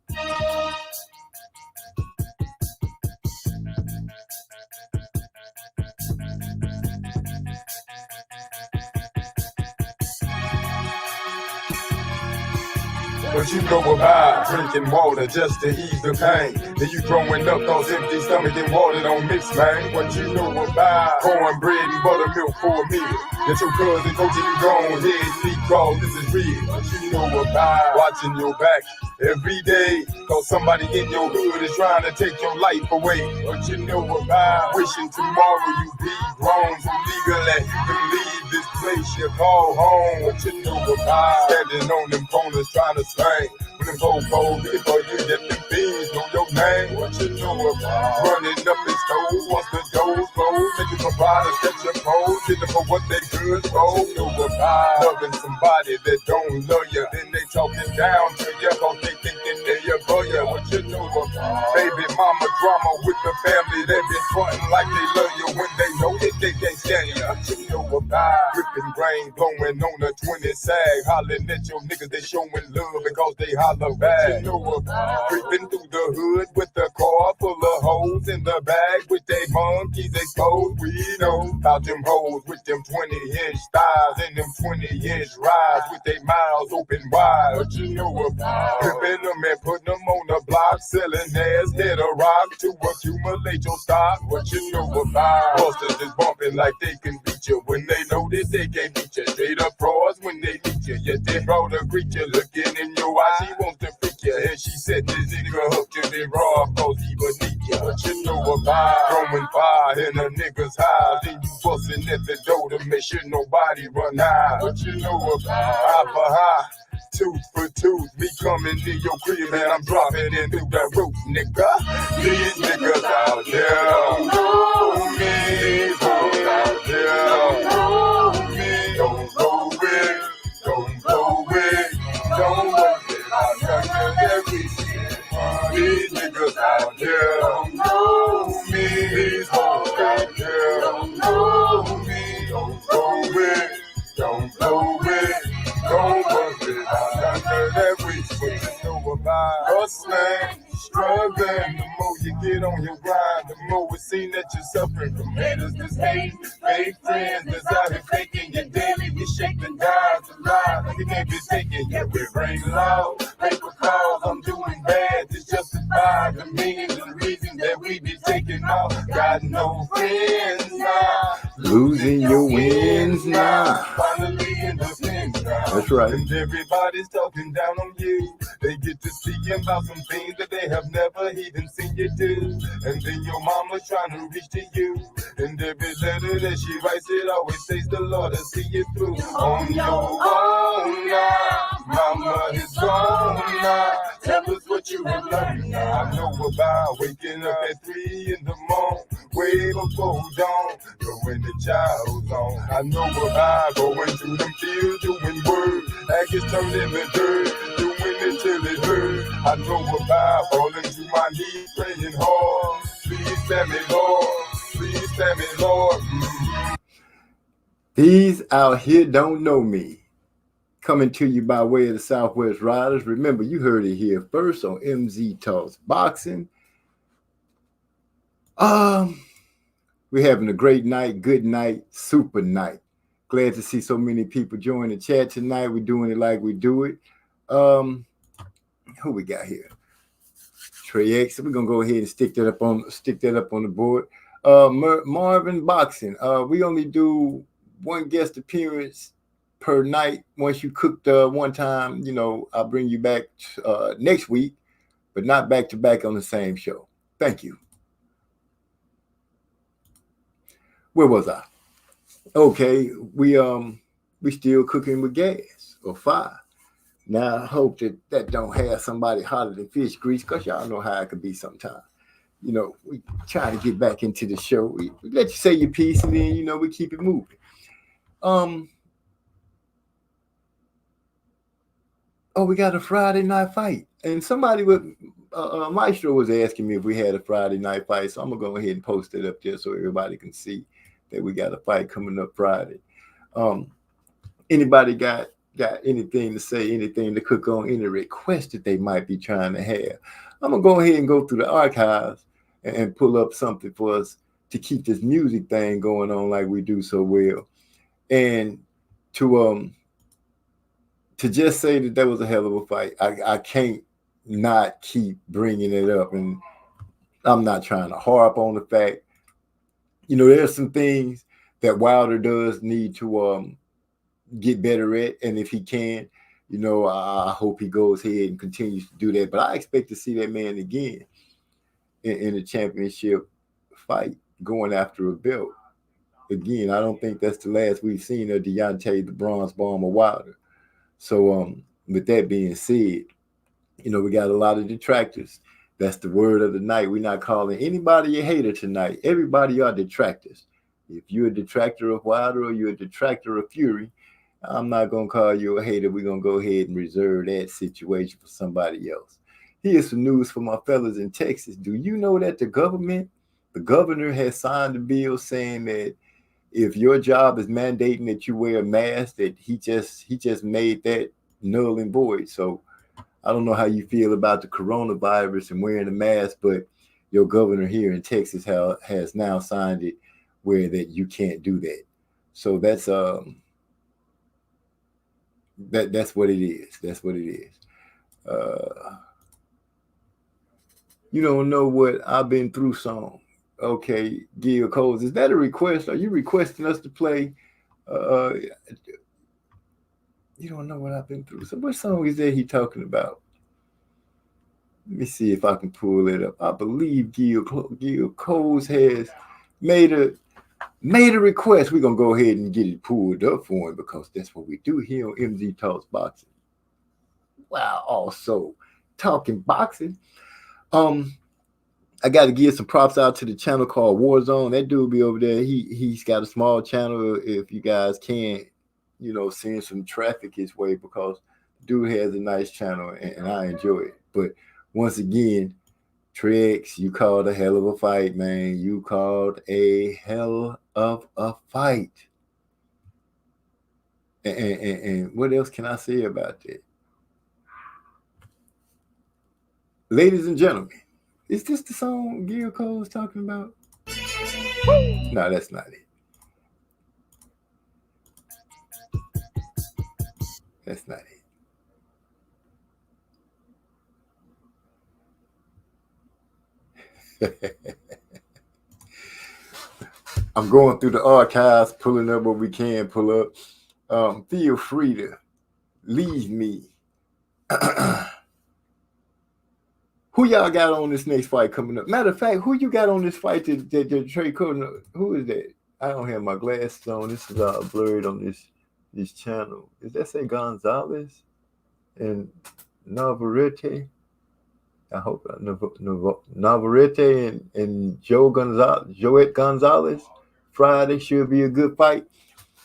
But you know about drinking water just to ease the pain. Then you throwing up those empty stomach and water don't mix, man. What you know about cornbread and buttermilk for a meal. Get your cousin go to you go ahead and eat, cause this is real. What you know about watching your back every day, cause somebody in your hood is trying to take your life away. What you know about wishing tomorrow you be grown so legal that you can leave this place you call home. What you know about standing on them corners trying to slang when them go before you get them beans know your name. What you know about running up in stores once the doors close, making providers catch your pose, getting for what they good for. What you know about loving somebody that don't love you, then they talking down to you cause they thinking they're your brother. What you know about baby mama drama with the family, they be frontin' like they love you when they know that they can't stand you. What you know about ripping grain blowing on the 20 sag, hollering at your niggas, they showing love because they holler back. You know about creeping through the hood with the car full of hoes in the bag with they monkeys exposed. We know about them hoes with them 20-inch thighs and them 20-inch rides with they mouths open wide. What you know about flipping them and putting them on the block, selling ass, hit a rock to accumulate your stock. What you know about busters is bumping like they can beat you when they know that they can't beat you. Straight up frauds when they meet you. Yet they brought a creature looking in your eyes. She wants to freak you, and she said this nigga hooked you, they rob cause he beneath you. What you know about throwing fire in a nigga's house, then you busting at the door to make sure nobody run out. What you know about eye for eye, tooth for tooth, me coming to your crib and I'm dropping in through the roof, nigga. These niggas out there don't know me. These hoes out there don't know me. Don't go with, don't go with, don't work it out, nothing that we see. These niggas out there don't know me. These hoes out there don't know me. Don't go with, don't go with, don't work it out, nothing that we see. You know about hustling, struggling. The more you get on your grind, the more it's seen that you're suffering from haters that's hating, fake friends that's out here faking you daily. We shake the dimes to lie like it can't be taken. Yeah, we bring loud paper calls. I'm doing bad to justify the means and reasons that we be taking off. Got no friends now, Losing your wins now. finally in the pins now. That's right. And everybody's talking down on you. They get to speaking about some things that they have never even seen you do. And then your mama trying to reach to you. And every letter that she writes, it always says the Lord will see you through. On your own now, mama is gone now. Tell us what you have learned now. I know about waking up at 3 in the morning, way before dawn, going to child's on. I know about going through them fields, doing work, like it's turned in the dirt, doing it till it hurt. I know about falling to my knees, praying hard. Please spare me, Lord. Please spare me, Lord. These out here don't know me. Coming to you by way of the Southwest Riders. Remember, you heard it here first on MZ Talks Boxing. We're having a great night, good night, super night. Glad to see so many people join the chat tonight. We're doing it like we do it. Who we got here? Trey X. So we're gonna go ahead and stick that up on the board. Marvin Boxing. We only do one guest appearance per night. Once you cooked one time, I'll bring you back next week, but not back to back on the same show. Thank you. Where was I? Okay, we still cooking with gas or fire. Now I hope that don't have somebody hotter than fish grease, because y'all know how it could be sometimes. We try to get back into the show. We let you say your piece, and then we keep it moving. We got a Friday night fight, and somebody with Maestro was asking me if we had a Friday night fight, so I'm gonna go ahead and post it up there so everybody can see that we got a fight coming up Friday. Anybody got anything to say, anything to cook on, any requests that they might be trying to have? I'm gonna go ahead and go through the archives and pull up something for us to keep this music thing going on like we do so well, and to just say that was a hell of a fight. I can't not keep bringing it up, and I'm not trying to harp on the fact. There's some things that Wilder does need to get better at, and if he can, I hope he goes ahead and continues to do that. But I expect to see that man again in a championship fight, going after a belt again. I don't think that's the last we've seen of Deontay the Bronze Bomber Wilder. So with that being said, we got a lot of detractors. That's the word of the night. We're not calling anybody a hater tonight. Everybody are detractors. If you're a detractor of Wilder or you're a detractor of Fury, I'm not going to call you a hater. We're going to go ahead and reserve that situation for somebody else. Here's some news for my fellas in Texas. Do you know that the governor has signed a bill saying that if your job is mandating that you wear a mask, that he just made that null and void. So I don't know how you feel about the coronavirus and wearing a mask, but your governor here in Texas has now signed it where that you can't do that. So that's that's what it is. That's what it is. You don't know what I've been through song. Okay, Gil Coles, is that a request? Are you requesting us to play? You don't know what I've been through. So what song is that he talking about? Let me see if I can pull it up. I believe Gil Coles has made a request. We're gonna go ahead and get it pulled up for him, because that's what we do here on MZ Talks Boxing. Wow, also talking boxing. I got to give some props out to the channel called Warzone. That dude be over there. He's got a small channel. If you guys can't, send some traffic his way, because dude has a nice channel and I enjoy it. But once again, Trex, you called a hell of a fight, man. You called a hell of a fight. And what else can I say about that? Ladies and gentlemen, is this the song Gil Cole was talking about? No, that's not it. That's not it. I'm going through the archives, pulling up what we can pull up. Feel free to leave me. Who y'all got on this next fight coming up? Matter of fact, who you got on this fight that Trey Cole? Who is that? I don't have my glasses on. This is all blurred on this channel. Is that say Gonzalez and Navarrete? I hope Navarrete and Joet Gonzalez. Friday should be a good fight.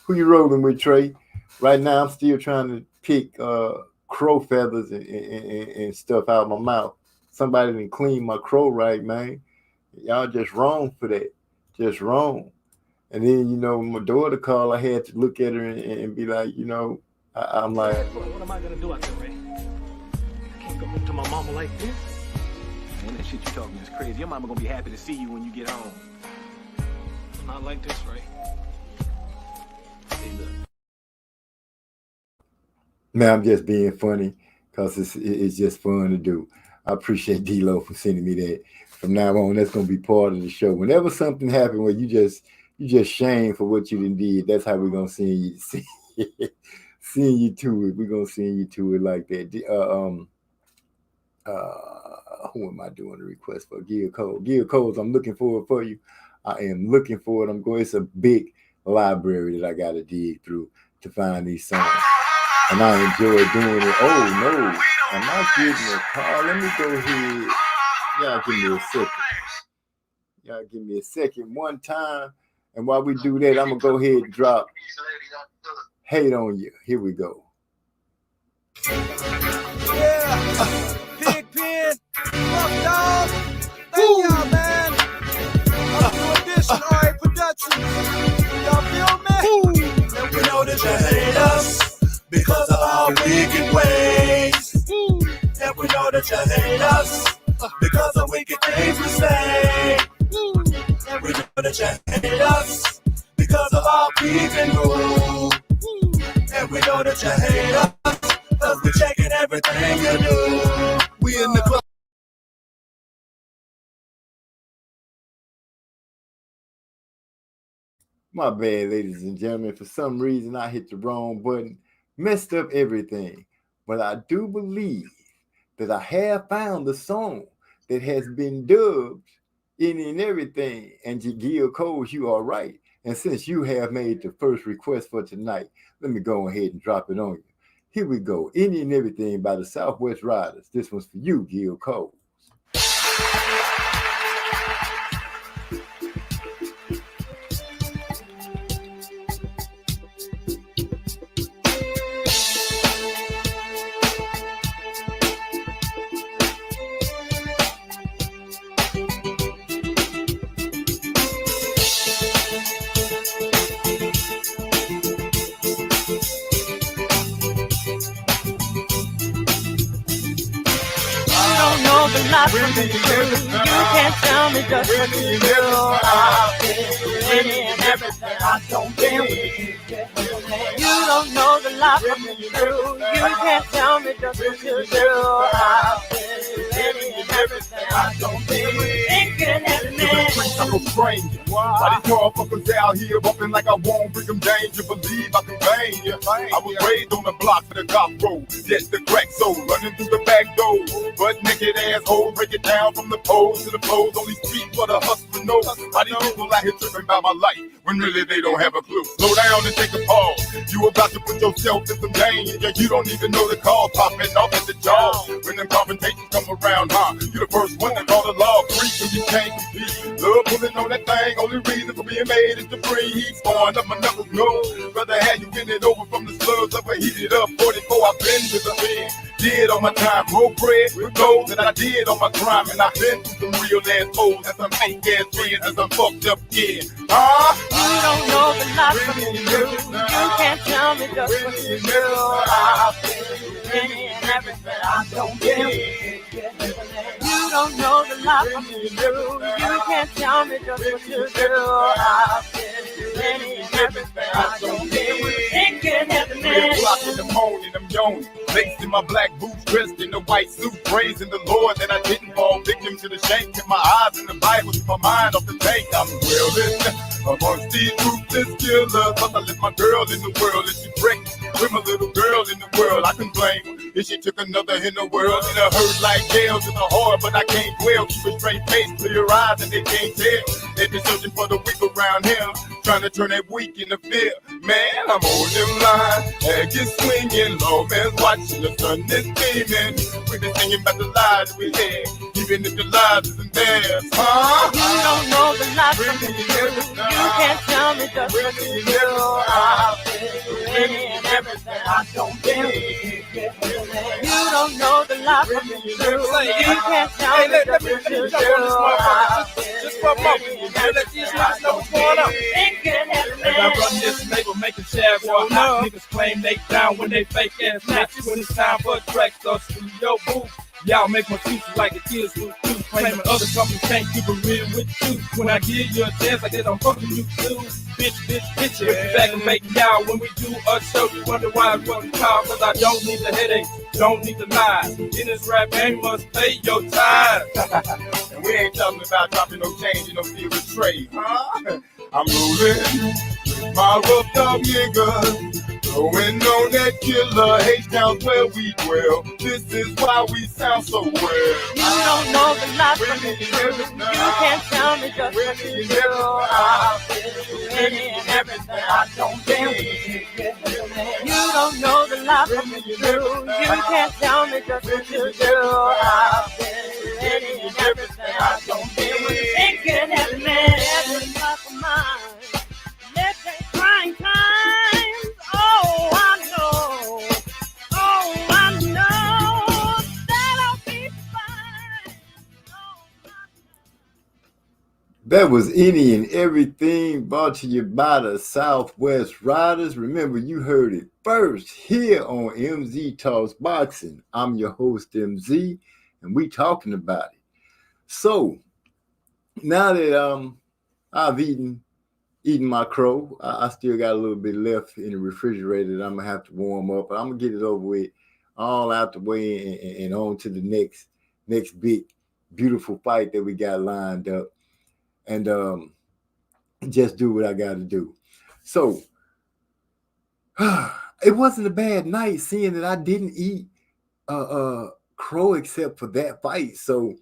Who you rolling with, Trey? Right now, I'm still trying to pick crow feathers and stuff out of my mouth. Somebody didn't clean my crow right, man. Y'all just wrong for that. Just wrong. And then, my daughter called. I had to look at her and be like, I'm like, what am I gonna do out there, Ray? I can't go home to my mama like this. Man, that shit you talking is crazy. Your mama gonna be happy to see you when you get home. Not like this, Ray. Hey, look. man, I'm just being funny because it's just fun to do. I appreciate D-Lo for sending me that. From now on, that's gonna be part of the show. Whenever something happens where you just shame for what you done did, that's how we're gonna send you to it. We're gonna send you to it like that. Who am I doing the request for? Gil Cole. Gil Coles, I'm looking forward for you. I am looking forward. I'm going. It's a big library that I got to dig through to find these songs, and I enjoy doing it. Oh no, I'm not getting a call. Let me go ahead. Y'all give me a second. One time, and while we do that, I'm gonna go ahead and drop Hate on You. Here we go. Yeah. Big Pen, fuck dog. Thank y'all, man. New edition, RA Productions. Y'all feel me? And we know that you hate us because of our wicked ways. And we know that you hate us because of wicked things we say. And we know that you hate us because of our peeping rules. And we know that you hate us because we're checking everything you do. We in the club. My bad, ladies and gentlemen. For some reason, I hit the wrong button, messed up everything. But I do believe that I have found the song that has been dubbed Any and Everything. And Gil Coles, you are right. And since you have made the first request for tonight, let me go ahead and drop it on you. Here we go. Any and Everything by the Southwest Riders. This one's for you, Gil Coles. From the truth. You can't tell me just what you do. I've been any and everything. I don't deal with you. You don't know the lie from the truth. You can't tell me just what you do. I've been any and everything. I don't deal with you. Thinking every minute. I'm a stranger. Why these motherfuckers out here bumping like I won't bring them danger? Believe I can bang you. I was raised on the block for the cop road. Yes, the crack soul running through the back door. But naked asshole, break it down from the poles to the poles. Only street for the hustler knows. Why these people out here tripping about my life when really they don't have a clue? Slow down and take a pause. You about to put yourself in some danger. Yeah, you don't even know the call popping off at the jaw. When them confrontations come around, you the first one to call the law free, so you can't compete. Love pulling on that thing, only reason for being made is to breathe. Scoring up my knuckles, no. Rather have you win it over from the slugs of a heated up 44. I've been to the end. Did on my time, broke bread with gold that I did on my crime, and I've been through some real assholes and some fake ass friends and some fucked up kids. You don't know the lie from the truth. You can't tell me just what you do. I've been any and everything. I don't deal with you. You don't know the lie from the truth. You can't tell me just what you do. I've been any and everything. I don't deal with you. Thinking every minute. 3 o'clock in the morning, I'm yawning. Laced in my black boots, dressed in a white suit, praising the Lord that I didn't fall victim to the shank. Kept my eyes in the Bible, keep my mind off the tank. I'm well listening amongst these ruthless killers. Plus I left my girl in the world and she pregnant with my little girl in the world. I can blame her if she took another in the world. And it hurt like hell to the heart, but I can't dwell. Keep a straight face, clear your eyes, and they can't tell. They've been searching for the weak around here, trying to turn that weak into fear. Man, I'm on them lines, head get swinging, low man's watching the sun is beaming. We're just thinking about the lives we had, even if the lives isn't theirs. You don't know the lie from the truth. You can't tell me just what you do. I've been any and everything. I don't deal with you. You don't know the lie from the truth. You can't tell me just what you do. I've been any and everything. I don't deal with you. Thinking every As I run this label, making share boy hot niggas claim they down when they fake ass matches. When it's time for a track starts to your booth. Y'all make my excuses like the kids do too. Claiming other companies can't keep it real with you. When I give you a chance, I guess I'm fucking you too. Bitch, yeah. Back and make y'all when we do a show. You wonder why it's what we call, cause I don't need the headache. don't need to lie. In this rap game, must pay your time. And we ain't talking about dropping no change and no deal with trade. Huh? I'm rolling my rough dog nigga, going on that killer H-Town's where we dwell. This is why we sound so well. You don't know the life from the truth. You can't tell me just what to do. I've been through any and everything. I don't care what you get. You don't know the life from the truth. You can't tell me just what to do. I've been through any and everything. I don't care what you think it has meant. Every life of mine. Let's say crying times. Oh, I know. Oh, I know that I'll be fine. Oh, I know. That was Any and Everything, brought to you by the Southwest Riders. Remember, you heard it first here on MZ Talks Boxing. I'm your host, MZ, and we talking about it. So, now that I've eaten my crow, I still got a little bit left in the refrigerator that I'm going to have to warm up. But I'm going to get it over with, all out the way, and on to the next big, beautiful fight that we got lined up. And just do what I got to do. So it wasn't a bad night, seeing that I didn't eat crow except for that fight. So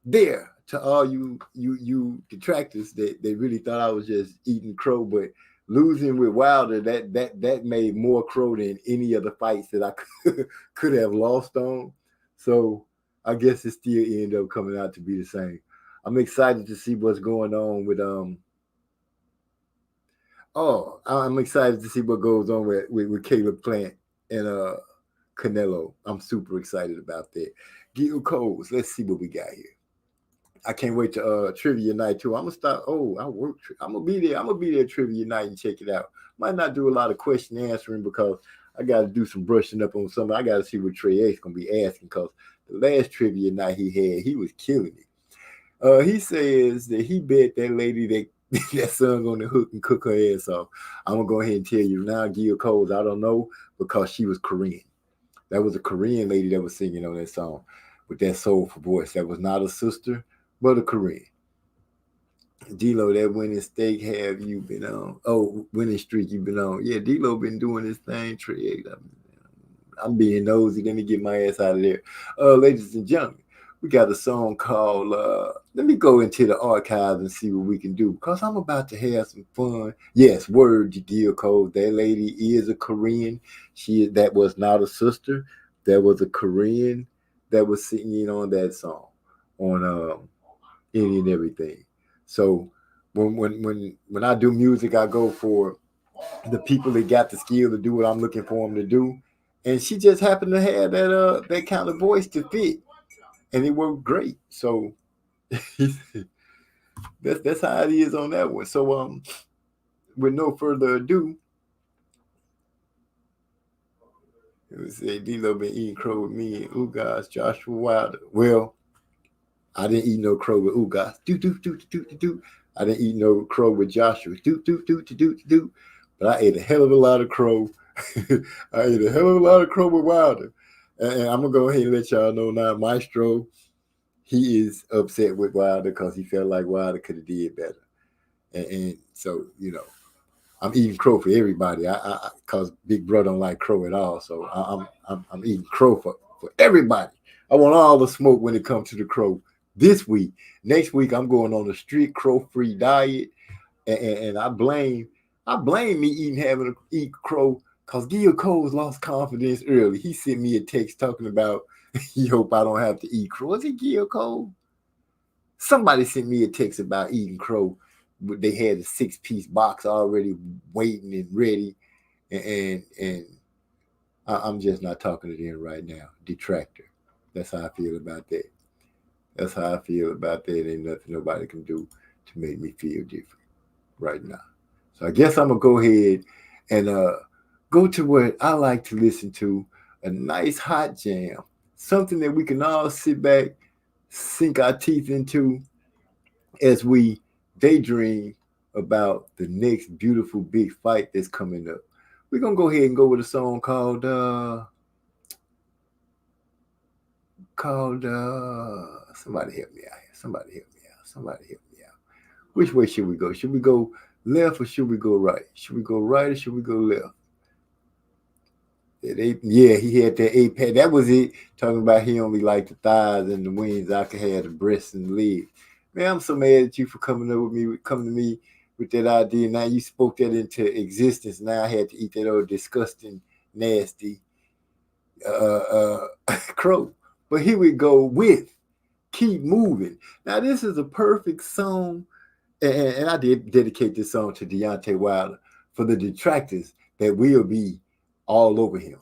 there, to all you detractors that really thought I was just eating crow, but losing with Wilder, that made more crow than any other fights that I could have lost on. So I guess it still ended up coming out to be the same. I'm excited to see what's going on with I'm excited to see what goes on with Caleb Plant and Canelo. I'm super excited about that. Gil Coles, let's see what we got here. I can't wait to trivia night too. I'm gonna start. I'm gonna be there. I'm gonna be there trivia night and check it out. Might not do a lot of question answering because I got to do some brushing up on something. I got to see what Trey X gonna be asking, because the last trivia night he was killing it. He says that he bet that lady that sung on the hook and cook her ass off. I'm gonna go ahead and tell you now, Gil Coles, I don't know, because she was Korean. That was a Korean lady that was singing on that song with that soulful voice. That was not a sister, but a Korean. D-Lo, that winning streak have you been on? Oh, winning streak you've been on. Yeah, D-Lo been doing this thing. I'm being nosy. Let me get my ass out of there. Ladies and gentlemen, we got a song called, let me go into the archives and see what we can do, because I'm about to have some fun. Yes, word to Gil Coles. That lady is a Korean. That was not a sister. That was a Korean that was singing on that song on Any and Everything. So when I do music, I go for the people that got the skill to do what I'm looking for them to do. And she just happened to have that kind of voice to fit. And it worked great. So that's how it is on that one. So with no further ado, it was say D-Lo been eating crow with me and Ugas, Joshua Wilder. Well, I didn't eat no crow with Ugas. I didn't eat no crow with Joshua. But I ate a hell of a lot of crow. I ate a hell of a lot of crow with Wilder. And I'm going to go ahead and let y'all know now, Maestro, he is upset with Wilder because he felt like Wilder could have did better. And so, I'm eating crow for everybody. Because Big Bro don't like crow at all. So I'm eating crow for everybody. I want all the smoke when it comes to the crow this week. Next week, I'm going on a strict crow-free diet. And I blame me having to eat crow, because Gil Coles lost confidence early. He sent me a text talking about, he hope I don't have to eat crow. Was it Gil Coles? Somebody sent me a text about eating crow. They had a 6-piece box already waiting and ready. And I'm just not talking to them right now. Detractor. That's how I feel about that. That's how I feel about that. Ain't nothing nobody can do to make me feel different right now. So I guess I'm going to go ahead and go to what I like to listen to, a nice hot jam, something that we can all sit back, sink our teeth into as we daydream about the next beautiful big fight that's coming up. We're going to go ahead and go with a song called called somebody help me out here. Somebody help me out. Which way should we go? Should we go left or should we go right? Should we go right or should we go left? Yeah, he had that 8-pack. That was it. Talking about he only liked the thighs and the wings. I could have the breasts and the legs. Man, I'm so mad at you for coming to me with that idea. Now you spoke that into existence. Now I had to eat that old disgusting, nasty crow. But here we go with Keep Moving. Now this is a perfect song, and I did dedicate this song to Deontay Wilder for the detractors that will be all over him.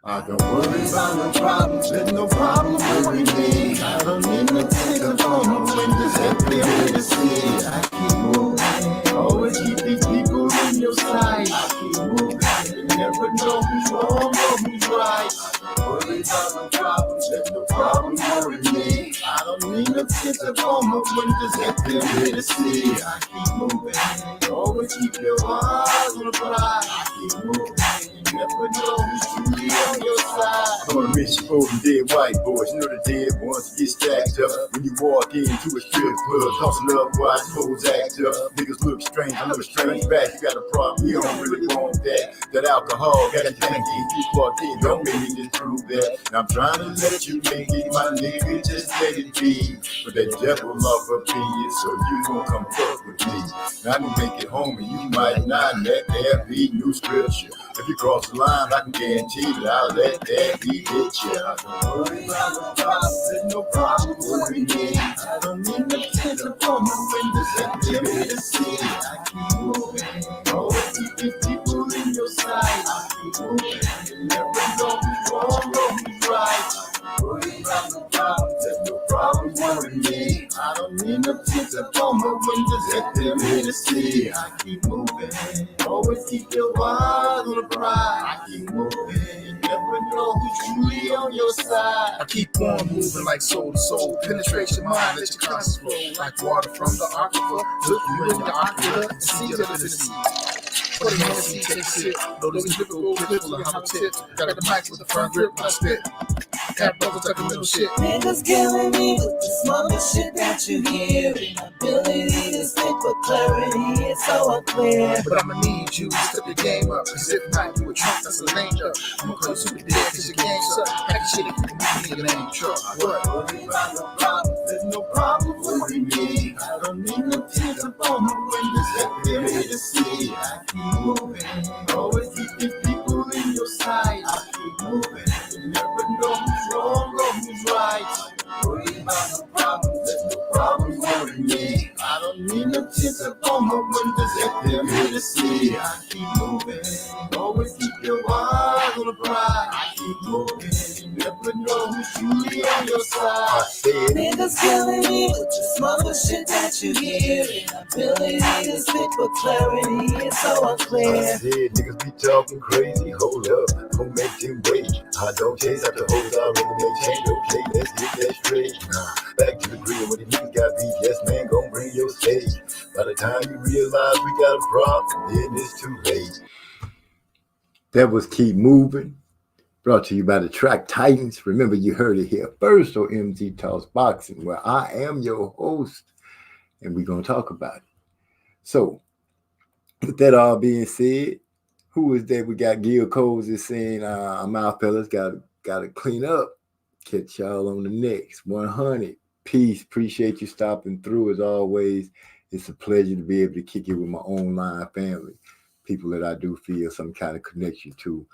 I don't worry about no problems, there's no problem with me. I don't need no ticket on the windows that clear to see. I keep moving, always keep these people in your sight. I keep moving, you never know who's wrong or who's right. I don't worry about no problems, there's no problem with me. I don't need no ticket on the windows that clear to see. I keep moving, always keep your eyes on the prize. I keep moving. Never know who's truly on your side. I'm on a mission for them dead white boys. You know the dead ones get stacked up. When you walk into a strip club, tossing up while hoes act up. Niggas look strange, I look strange back. You got a problem, you don't really want that. That alcohol got you thinking. You walked in, don't make me disprove that. Now I'm trying to let you make it, my nigga, just let it be. But that devil off up in you, so you gon' come fuck with me. Now I can make it home and you might not let there be new scripture. If you cross the line, I can guarantee that I'll let that be hit you. I don't worry about no problems, there's no problem with me. I don't need no attention from the windows that give me to see. I keep moving, always keep these people in your sight. I keep moving, you never know who's wrong or who's right. Worry about no problems, there's no problem with me. I don't need no attention from the windows that give me to see. I keep moving, always keep your eyes on the prize. I keep moving, you never know who's truly on your side. I keep on moving like soul to soul. Penetrate your mind, let your conscience flow. Like water from the aquifer. Look you in the ocular and see the sea. Put a Hennessy, take a sip. Load this liquor, go flip full of hollow tip. Got the mic with a firm grip when I spit. Got brothers like a little shit. Niggas killing me with the smoking shit that you hear. Ability to speak with clarity is so unclear. But I'ma need you to step your game up. Cause if not, you a trunk, that's a danger. I'ma call you super dead cause your game's up. Pack shit if you can move me, it ain't truck. What? Worry about no problems, there's no problem with me. I don't need no tears upon the windows that give me to see. I keep moving, always keep these people in your sight. I keep moving, you never know who's wrong or who's right. Worry about no problems, there's no problem with me. I don't need no tears upon the windows that give me to see. I keep moving, always keep your eyes on the prize. I keep moving, you never know who's truly on your side. Niggas killing me with the smoking shit that you hear. Ability to speak with clarity is so unclear. I said niggas be talking crazy, hold up, don't make them wait. I don't chase after hoes, I really make change, okay, let's get that straight. Back to the grill, when the niggas got beat, yes man, gon' bring your stage. By the time you realize we got a problem, then it's too late. That was Keep Moving, brought to you by the Track Titans. Remember, you heard it here first on MZ Talks Boxing, where I am your host, and we're going to talk about it. So, with that all being said, who is that? We got Gil Coles is saying, I'm out, fellas, got to clean up. Catch y'all on the next 100. Peace. Appreciate you stopping through as always. It's a pleasure to be able to kick it with my online family, people that I do feel some kind of connection to,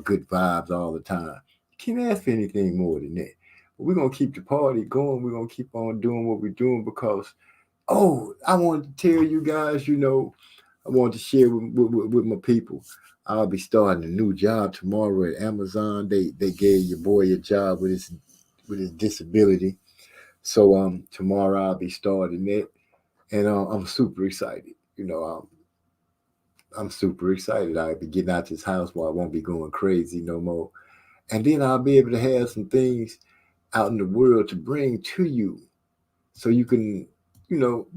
good vibes all the time. You can't ask for anything more than that. But we're going to keep the party going. We're going to keep on doing what we're doing because, I wanted to tell you guys, I wanted to share with my people. I'll be starting a new job tomorrow at Amazon. They gave your boy a job with his disability. So tomorrow I'll be starting it. And I'm super excited. I'm super excited. I'll be getting out this house where I won't be going crazy no more. And then I'll be able to have some things out in the world to bring to you so you can,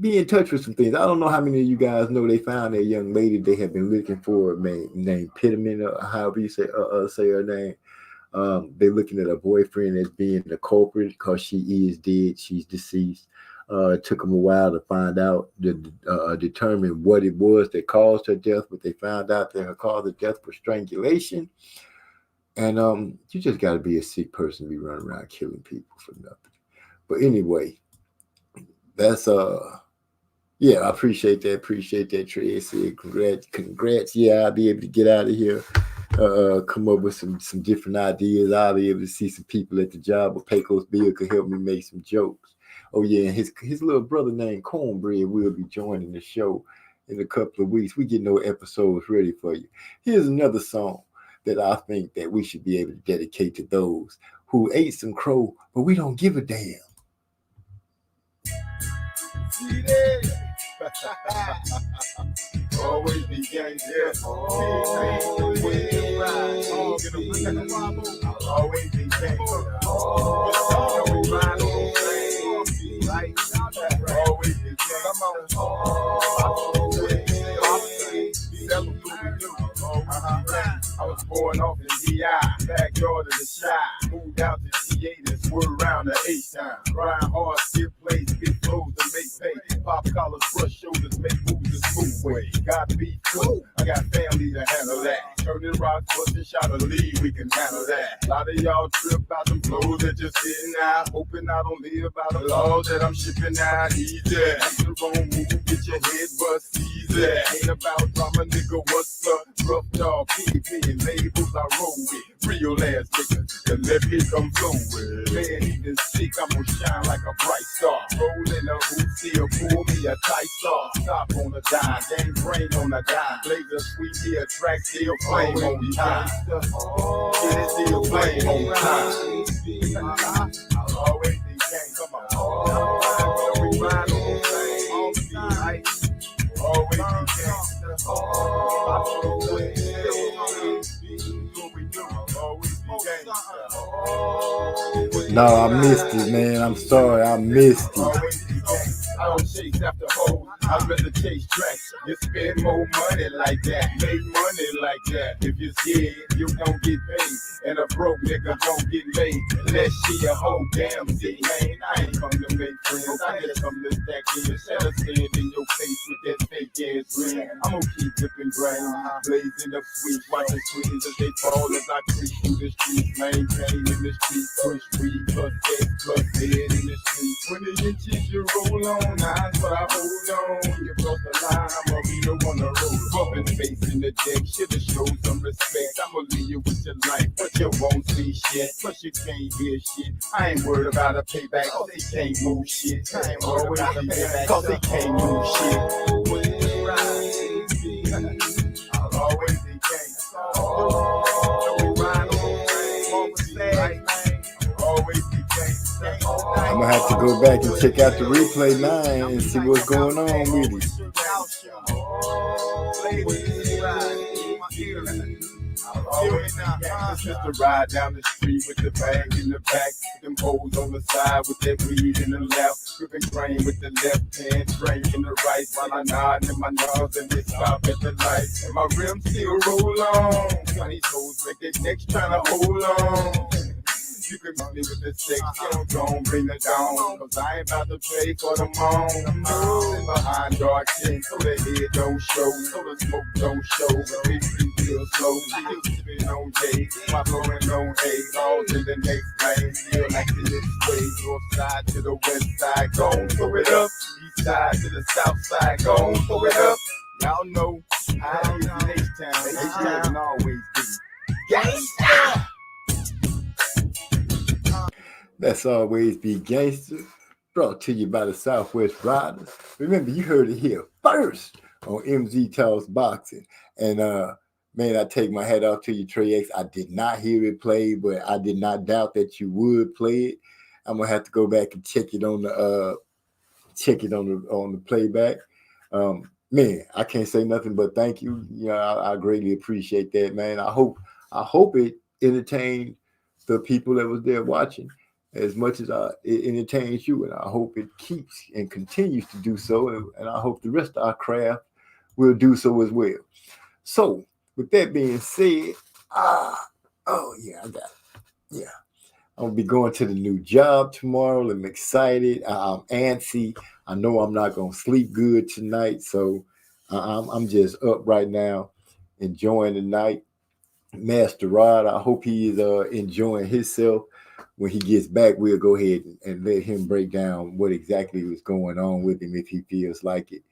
be in touch with some things. I don't know how many of you guys know they found that young lady they have been looking for, named Pittman, or however you say her name. They're looking at her boyfriend as being the culprit because she is dead. She's deceased. It took them a while to find out, determine what it was that caused her death, but they found out that her cause of death was strangulation. And you just got to be a sick person to be running around killing people for nothing. But anyway, that's yeah, I appreciate that. Appreciate that, Tracy. Congrats. Yeah, I'll be able to get out of here. Come up with some different ideas. I'll be able to see some people at the job. But Pecos Bill could help me make some jokes. Oh yeah, and his little brother named Cornbread will be joining the show in a couple of weeks. We get no episodes ready for you. Here's another song that I think that we should be able to dedicate to those who ate some crow, but we don't give a damn. Always be gangster. Always be gangster. Always be gangster. I was born off in DI, backyard of the Shy. Moved out to GA to swerve around the H-time. Grind hard, skip plays, get flows to make pay. Pop collars, brush shoulders, make moves the smooth way. Got beat too, I got family to handle that. Turning rocks, busting shot a lead, we can handle that. A lot of y'all trip out them flows that just sitting out. Hoping I don't live by the laws that I'm shipping out. Easy, make the wrong move, get your head bust easy. Ain't about drama, nigga, what's up? Rough dog, PvP, labels I roll with. Real ass niggas, the left here come flowing. Man, even sick, I'm gonna shine like a bright star. Rolling a hoop, still pull me a tight star. Stop on a dime, gang brain on a dime. Blazer sweet, here, track still flame on time. Get it still flame on time. I'll always be gang, come on. We ride on the same, always be gangster. Always No, I missed it, man. I'm sorry, I missed it. I don't chase after hoes, I'd rather chase tracks. You spend more money like that, make money like that. If you're scared, you don't get paid, and a broke nigga don't get laid. Unless she a hoe, damn, see, man, I ain't come to make friends. I just come to stack in your shadow, stand in your face with that fake ass grin. I'm gonna keep dipping grain, blazing up sweet, watching twins as they fall as I creep through the streets, maintain in the street, push weed, plus head, plus head in the street. 20 inches you roll on. Nines, but I hold on. You cross the line, I'ma be the one to roll. Bumping face in the deck, should've showed some respect. I'ma leave you with your life, but you won't see shit. Plus you can't hear shit. I ain't worried about a payback, cause they can't move shit. I ain't worried about a payback, cause they can't move shit. I'll always be gangsta. Always be gangsta. I'm gonna have to go back and check out the replay now and see what's going on with it. Just to ride down the street with the bag in the back, them hoes on the side with that weed in the left, gripping grain with the left hand, drink in the right, while I nod in my nose and they stop at the light, and my rims still roll on. These hoes break their necks trying to hold on. You can meet me with the sex, don't bring it down, cause I ain't about to pay for the moan. I'm sitting behind dark tents, so the head don't show, so the smoke don't show, but it feel slow. You sipping on J, my blowing on haze, all to the next lane, feel like this way, north side to the west side, gon' throw it up, east side to the south side, gon' throw it up. Y'all know how it is in H-Town, H-Town can always be gangsta. That's Always Be Gangster, brought to you by the Southwest Riders. Remember, you heard it here first on MZ Talks Boxing. And man, I take my hat off to you, Trey X. I did not hear it play, but I did not doubt that you would play it. I'm gonna have to go back and check it on the playback. Man, I can't say nothing but thank you. You know, I greatly appreciate that, man. I hope it entertained the people that was there watching as much as it entertains you, and I hope it keeps and continues to do so, and I hope the rest of our craft will do so as well. So, with that being said, I got it. Yeah. I'm gonna be going to the new job tomorrow. I'm excited. I'm antsy. I know I'm not gonna sleep good tonight, so I'm just up right now, enjoying the night. Master Rod, I hope he is enjoying himself. When he gets back, we'll go ahead and let him break down what exactly was going on with him if he feels like it,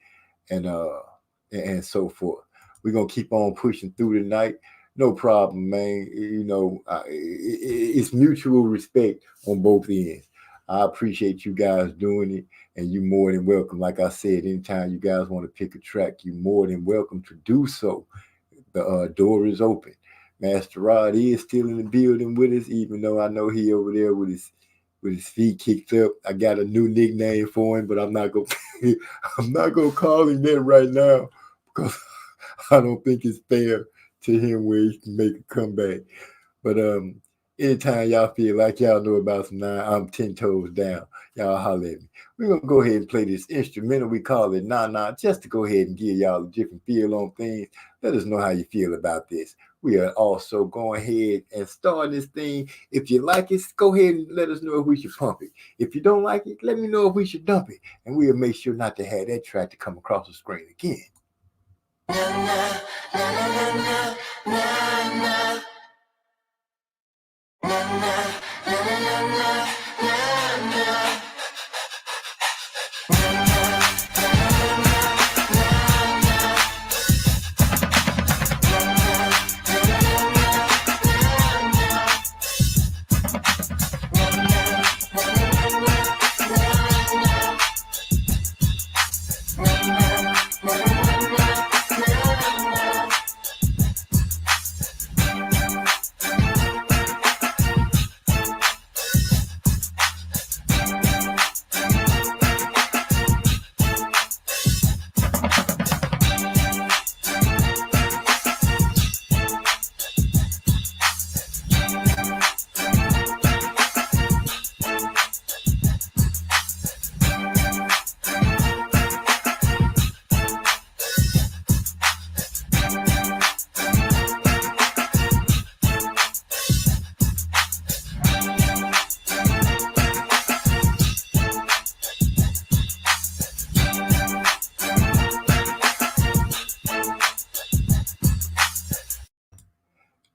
and so forth. We're gonna keep on pushing through the night. No problem, man. You know, it's mutual respect on both ends. I appreciate you guys doing it, and you're more than welcome. Like I said, anytime you guys want to pick a track, you're more than welcome to do so. The door is open. Master Rod is still in the building with us, even though I know he over there with his feet kicked up. I got a new nickname for him, but I'm not gonna call him that right now because I don't think it's fair to him where he can make a comeback. But anytime y'all feel like y'all know about some 9, I'm 10 toes down, y'all holler at me. We're gonna go ahead and play this instrumental. We call it Nah Nah, just to go ahead and give y'all a different feel on things. Let us know how you feel about this. We are also going ahead and start this thing. If you like it, go ahead and let us know if we should pump it. If you don't like it, let me know if we should dump it. And we'll make sure not to have that track to come across the screen again. Na na na na na na na. Na na na na na na na.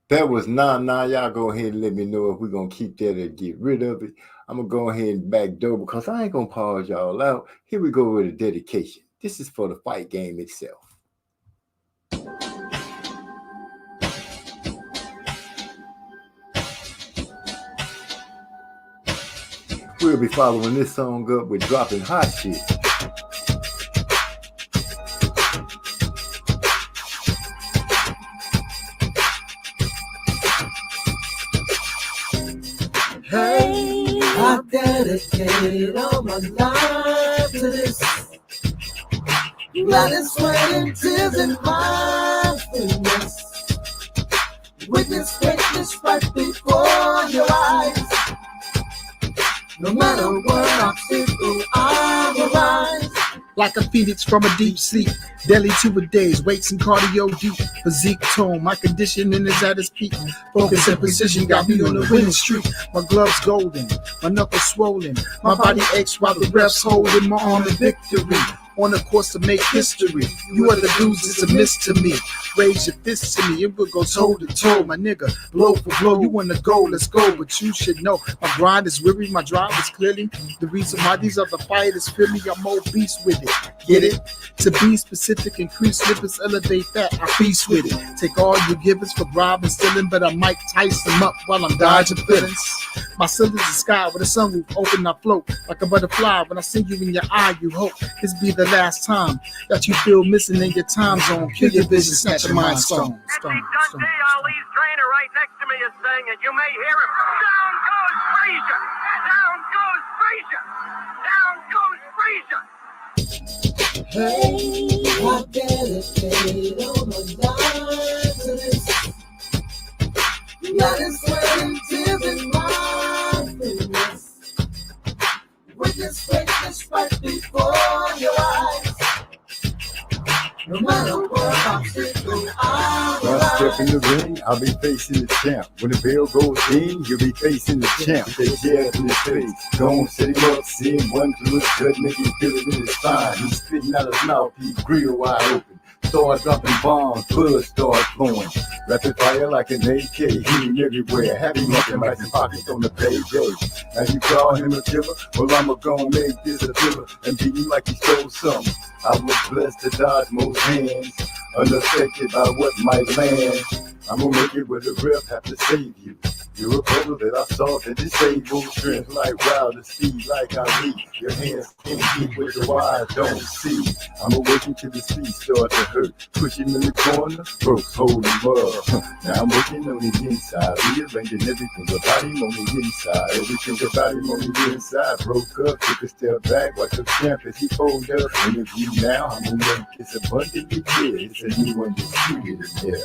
That was Nah Nah. Y'all go ahead and let me know if we're going to keep that or get rid of it. I'm going to go ahead and backdoor because I ain't going to pause y'all out. Here we go with a dedication. This is for the fight game itself. We'll be following this song up with Dropping Hot Shit. Hey, I dedicated all my life to this. Blood and sweat and tears and mindfulness. Witness greatness right before your eyes. No matter what obstacle I will rise. Like a phoenix from a deep sleep, daily 2 a days, weights and cardio deep, physique tone, my conditioning is at its peak. Focus and precision got me on the winning streak. My gloves golden, my knuckles swollen, my body aches while the refs holding my arm in victory. On a course to make history, you are the dudes, it's a miss to me. Raise your fist to me, it will go toe to toe, my nigga. Blow for blow, you wanna go, let's go. But you should know, my grind is weary, my drive is clearly the reason why these other fighters feel me. I'm more beast with it, get it? To be specific, increase slippers, elevate that, I feast with it. Take all you givers for bribe and stealing, but I might tice them up while I'm dodging feelings. My ceiling's the sky with a sunroof open, I float like a butterfly. When I see you in your eye, you hope this be the last time that you feel missing in your time zone. Kill your vision, snatch your mind stone. Dundee Ali's trainer right next to me is saying it. You may hear him. Down goes Frazier! Down goes Frazier! Down goes Frazier! Hey, I dedicated all my life to this. Blood and sweat and tears and mindfulness. Witness greatness right before your eyes. No matter what obstacle I One step in the ring, I'll be facing the champ. When the bell goes in, you'll be facing the champ. They jab in his face, go on, set him up, send one to his gut, make him feel it in his spine. He's spitting out his mouth, he grill wide open. Start dropping bombs, blood starts flowing. Rapid fire like an AK, hitting everywhere. Happy looking like his pockets on the payday. Now you call him a killer? Well, I'ma gon' make this a thriller and beat him like he stole something. I was blessed to dodge most hands, unaffected by what might land. I'm gonna make it where the rep have to save you. You're a brother that I saw to disable strength like wilder speed, like I lead. Your hands can't keep what your eyes don't see. I'm awakened to the sea, start to hurt. Push him in the corner, ropes hold him up. Now I'm working on the inside, rearranging everything about him on the inside. Everything about him on the inside. Broke up, took a step back, watch the champ as he fold up. Interview now, I'm gonna make this abundantly clear. It's a new undisputed, yeah.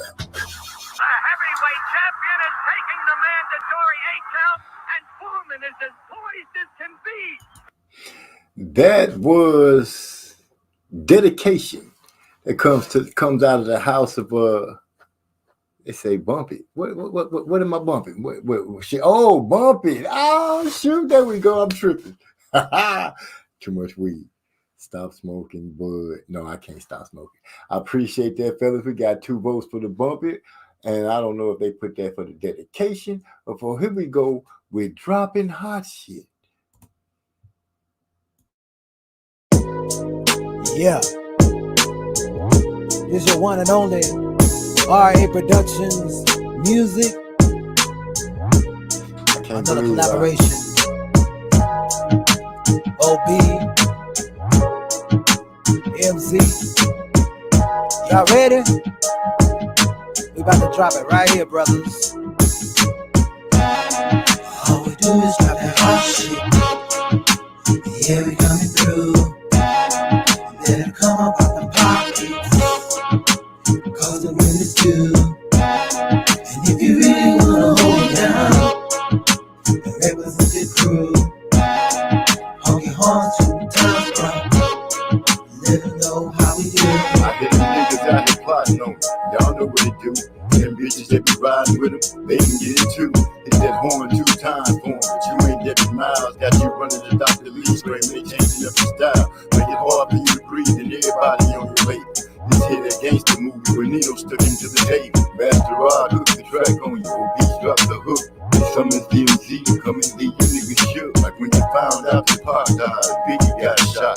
The heavyweight champion is taking the mandatory 8 count, and Foreman is as poised as can be. That was dedication that comes out of the house of they say Bumpy. What am I bumping? Oh, Bumpy. Oh shoot, there we go. I'm tripping. Too much weed. Stop smoking, bud. No, I can't stop smoking. I appreciate that, fellas. We got 2 votes for the Bumpy. And I don't know if they put that for the dedication or for here we go with dropping hot shit. Yeah. This your one and only RA Productions music. I can't Another believe collaboration. OB, MZ. Y'all ready? We about to drop it right here, brothers. All we do is drop that hot shit. Yeah, we coming through. Let it come up out the pockets. Cause the wind is due. And if you really wanna hold it down, the representative crew. Honky horns from the top front. Let them know how we do. I hit them niggas out here plotting on me. Y'all know what it do. Them bitches that be riding with them, they can get it too. Hit that horn 2 times for them, but you ain't Debbie Miles. Got you running the Dr. Lee screaming, they changing up your style. Make it hard for you to breathe and everybody on your way. This hit that gangster movie with Nino stuck into the table. Master Rod hooked the track on you, OBs dropped the hook. They summons DMZ to come and leave you niggas shook. Like when you found out the Pac died, Biggie got shot.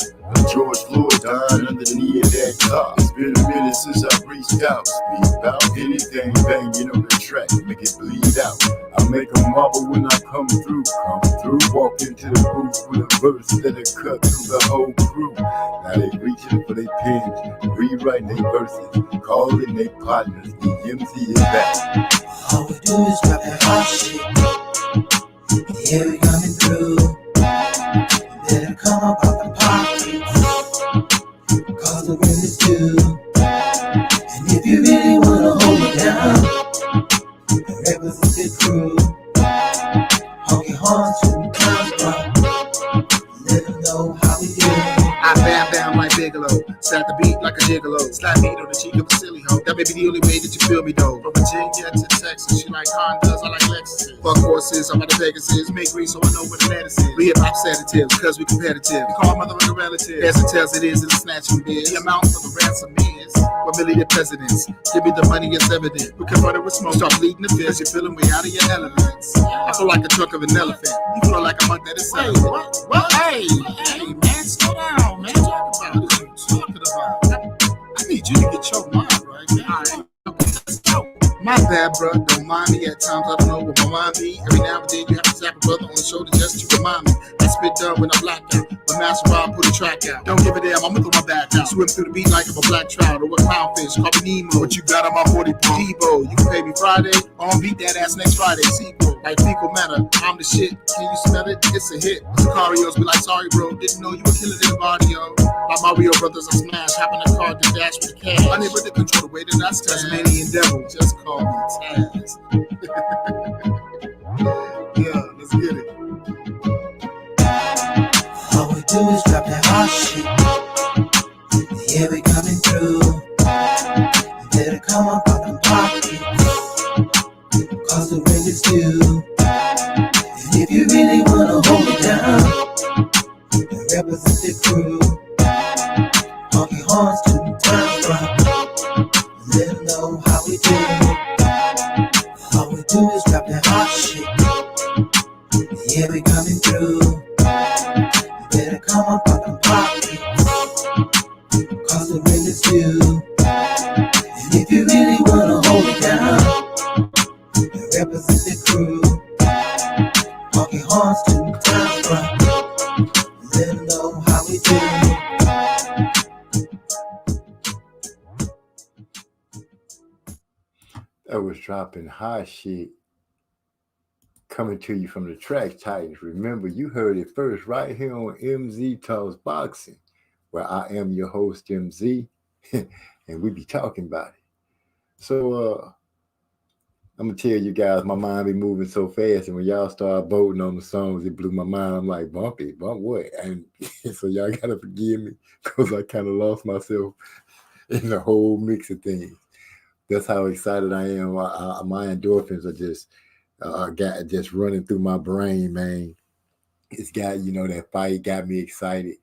George Floyd dying underneath that car. It's been a minute since I reached out. Speak about anything banging on the track, make it bleed out. I make a marble when I come through. Walk into the booth with a verse that'll cut through the whole crew. Now they reaching for their pens, rewriting their verses, calling their partners. The MZ is back. All we do is drop that hot shit. Yeah, we coming through. Let it come up out the pockets. Cause the wind is due. And if you really wanna hold it down, the representative crew. Honky horns from the top front. Let them know how we do. I bam bam like Bigelow, start the beat like a gigolo, slap beat on the cheek of a silly hoe. That may be the only way that you feel me though. From Virginia to Texas, she like Hondas, I like Lexuses. Fuck horses, I'm out of Pegasus. Make green so I know where the lettuce is. We hip hop sedatives, cause we competitive. We call mother and a relative. As it tells it is in the snatching biz. The amount for the ransom is 1 million presidents. Give me the money, it's evident. We confront it with smoke, start bleeding the fist. You're feeling way out of your elements. I feel like the trunk of an elephant. You feel like a monk that is selling. What? Hey, man, slow down, man. Talk about what you talking about. I need you to get your mind right, man. All right, okay, let's go. My bad, bro. Don't mind me. At times I don't know what my mind be. Every now and then you have to tap a brother on the shoulder just to remind me. I spit done when I black out. When Master Rob put a track out. Don't give a damn. I'ma throw my back out. Swim through the beat like I'm a black trout or a clownfish. Call me Nemo. What you got on my 40 Debo? You can pay me Friday. I'ma beat that ass next Friday. Sequel. Like fecal matter. I'm the shit. Can you smell it? It's a hit. Sicarios be like, sorry, bro. Didn't know you were killing in the barrio. Like Mario Brothers, I smash. Hop in the car to dash with the cash. Unable to control the way that I stand. Tasmanian devil. Just call me Taz. Yeah, let's get it. All we do is drop that hot shit. Yeah, we coming through. You better come up out the pocket, cause the rent is due. And if you really wanna hold it down and represent the crew, honk your horns to the time drop. Let them know how we do. All we do is drop that hot shit. Yeah, we coming through. You better come up out the pocket, cause the rent is due. And if you really wanna hold it down and represent the crew, honk your horns to the time drop. Let them know how we do. That was dropping hot shit, coming to you from the Track Titans. Remember, you heard it first right here on MZ Talks Boxing, where I am your host, MZ, and we be talking about it. So I'm gonna tell you guys, my mind be moving so fast, and when y'all start voting on the songs, it blew my mind. I'm like, bump what? And so y'all gotta forgive me, because I kind of lost myself in the whole mix of things. That's how excited I am. My endorphins are just running through my brain, man. It's got, that fight got me excited.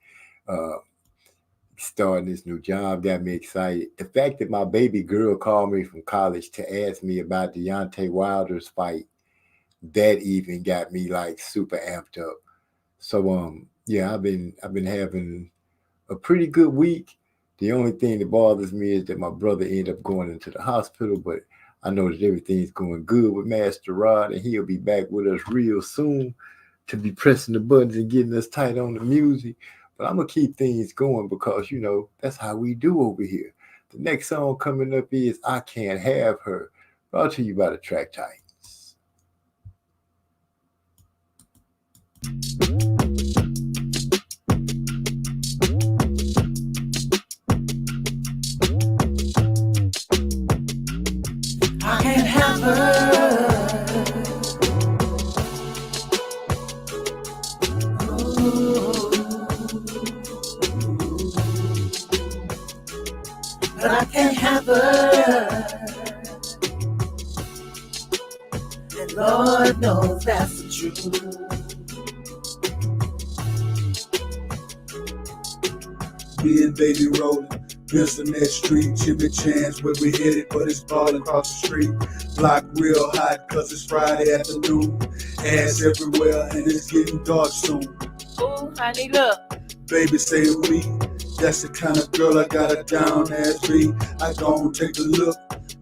Starting this new job got me excited. The fact that my baby girl called me from college to ask me about Deontay Wilder's fight, that even got me like super amped up. So yeah, I've been having a pretty good week. The only thing that bothers me is that my brother ended up going into the hospital, but I know that everything's going good with Master Rod, and he'll be back with us real soon to be pressing the buttons and getting us tight on the music. But I'm going to keep things going because, that's how we do over here. The next song coming up is I Can't Have Her, brought to you by the Track Titans. I can't have her. But I can't have her. And Lord knows that's the truth. Me and baby rolling, Wilson that street, Jimmy Chan's where we hit it, but it's ballin' across the street. Block real hot, cause it's Friday afternoon. Ass everywhere, and it's getting dark soon. Ooh, honey, look. Baby say we, that's the kind of girl I got a down ass be. I gon' take a look,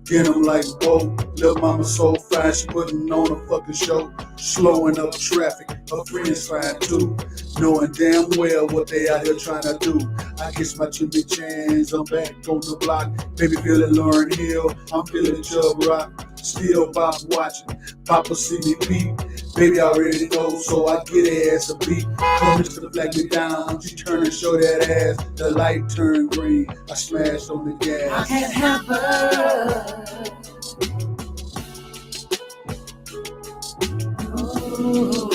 get 'em like, whoa. Lil' mama so fine, she putting on a fucking show. Slowing up traffic, her friends fine too. Knowing damn well what they out here trying to do. I kiss my Jimmy Chans, I'm back on the block. Baby feeling Lauryn Hill, I'm feeling Chubb Rock. Still Bob watching, Papa see me peep. Baby already know, so I get her ass a beat. Come to the black me down, she turn and show that ass. The light turned green, I smashed on the gas. I can't have her. Ooh.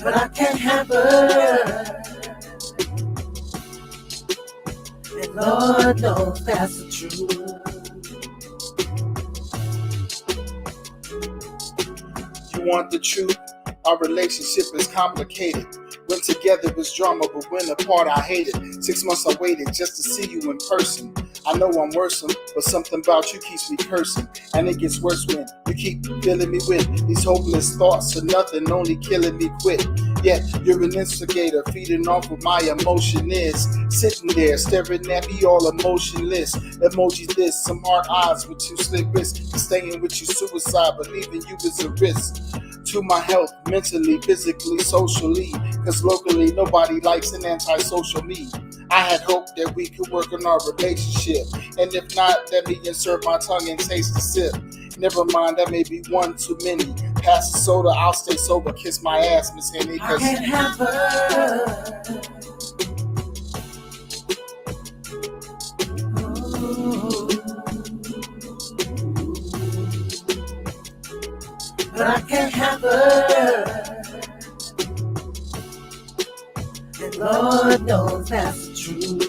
But I can't have her. And Lord knows that's the truth. You want the truth? Our relationship is complicated. When together was drama, but when apart I hated. 6 months I waited just to see you in person. I know I'm worrisome, but something about you keeps me cursing. And it gets worse when you keep filling me with these hopeless thoughts of nothing, only killing me quick. Yet you're an instigator, feeding off what my emotion is. Sitting there, staring at me all emotionless. Emojis this, some hard eyes with 2 slick wrists. Staying with you suicide, but leaving you is a risk. To my health, mentally, physically, socially. Cause locally, nobody likes an antisocial me. I had hoped that we could work on our relationship. And if not, let me insert my tongue and taste the sip. Never mind, that may be one too many. Pass the soda, I'll stay sober. Kiss my ass, Miss Henny. I can't have her. Ooh. But I can't have her. And Lord knows that's the truth.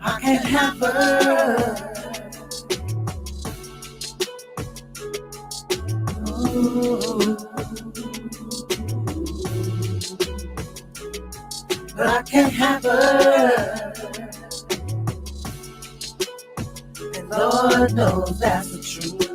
I can't have her. Ooh. But I can't have her. And Lord knows that's the truth.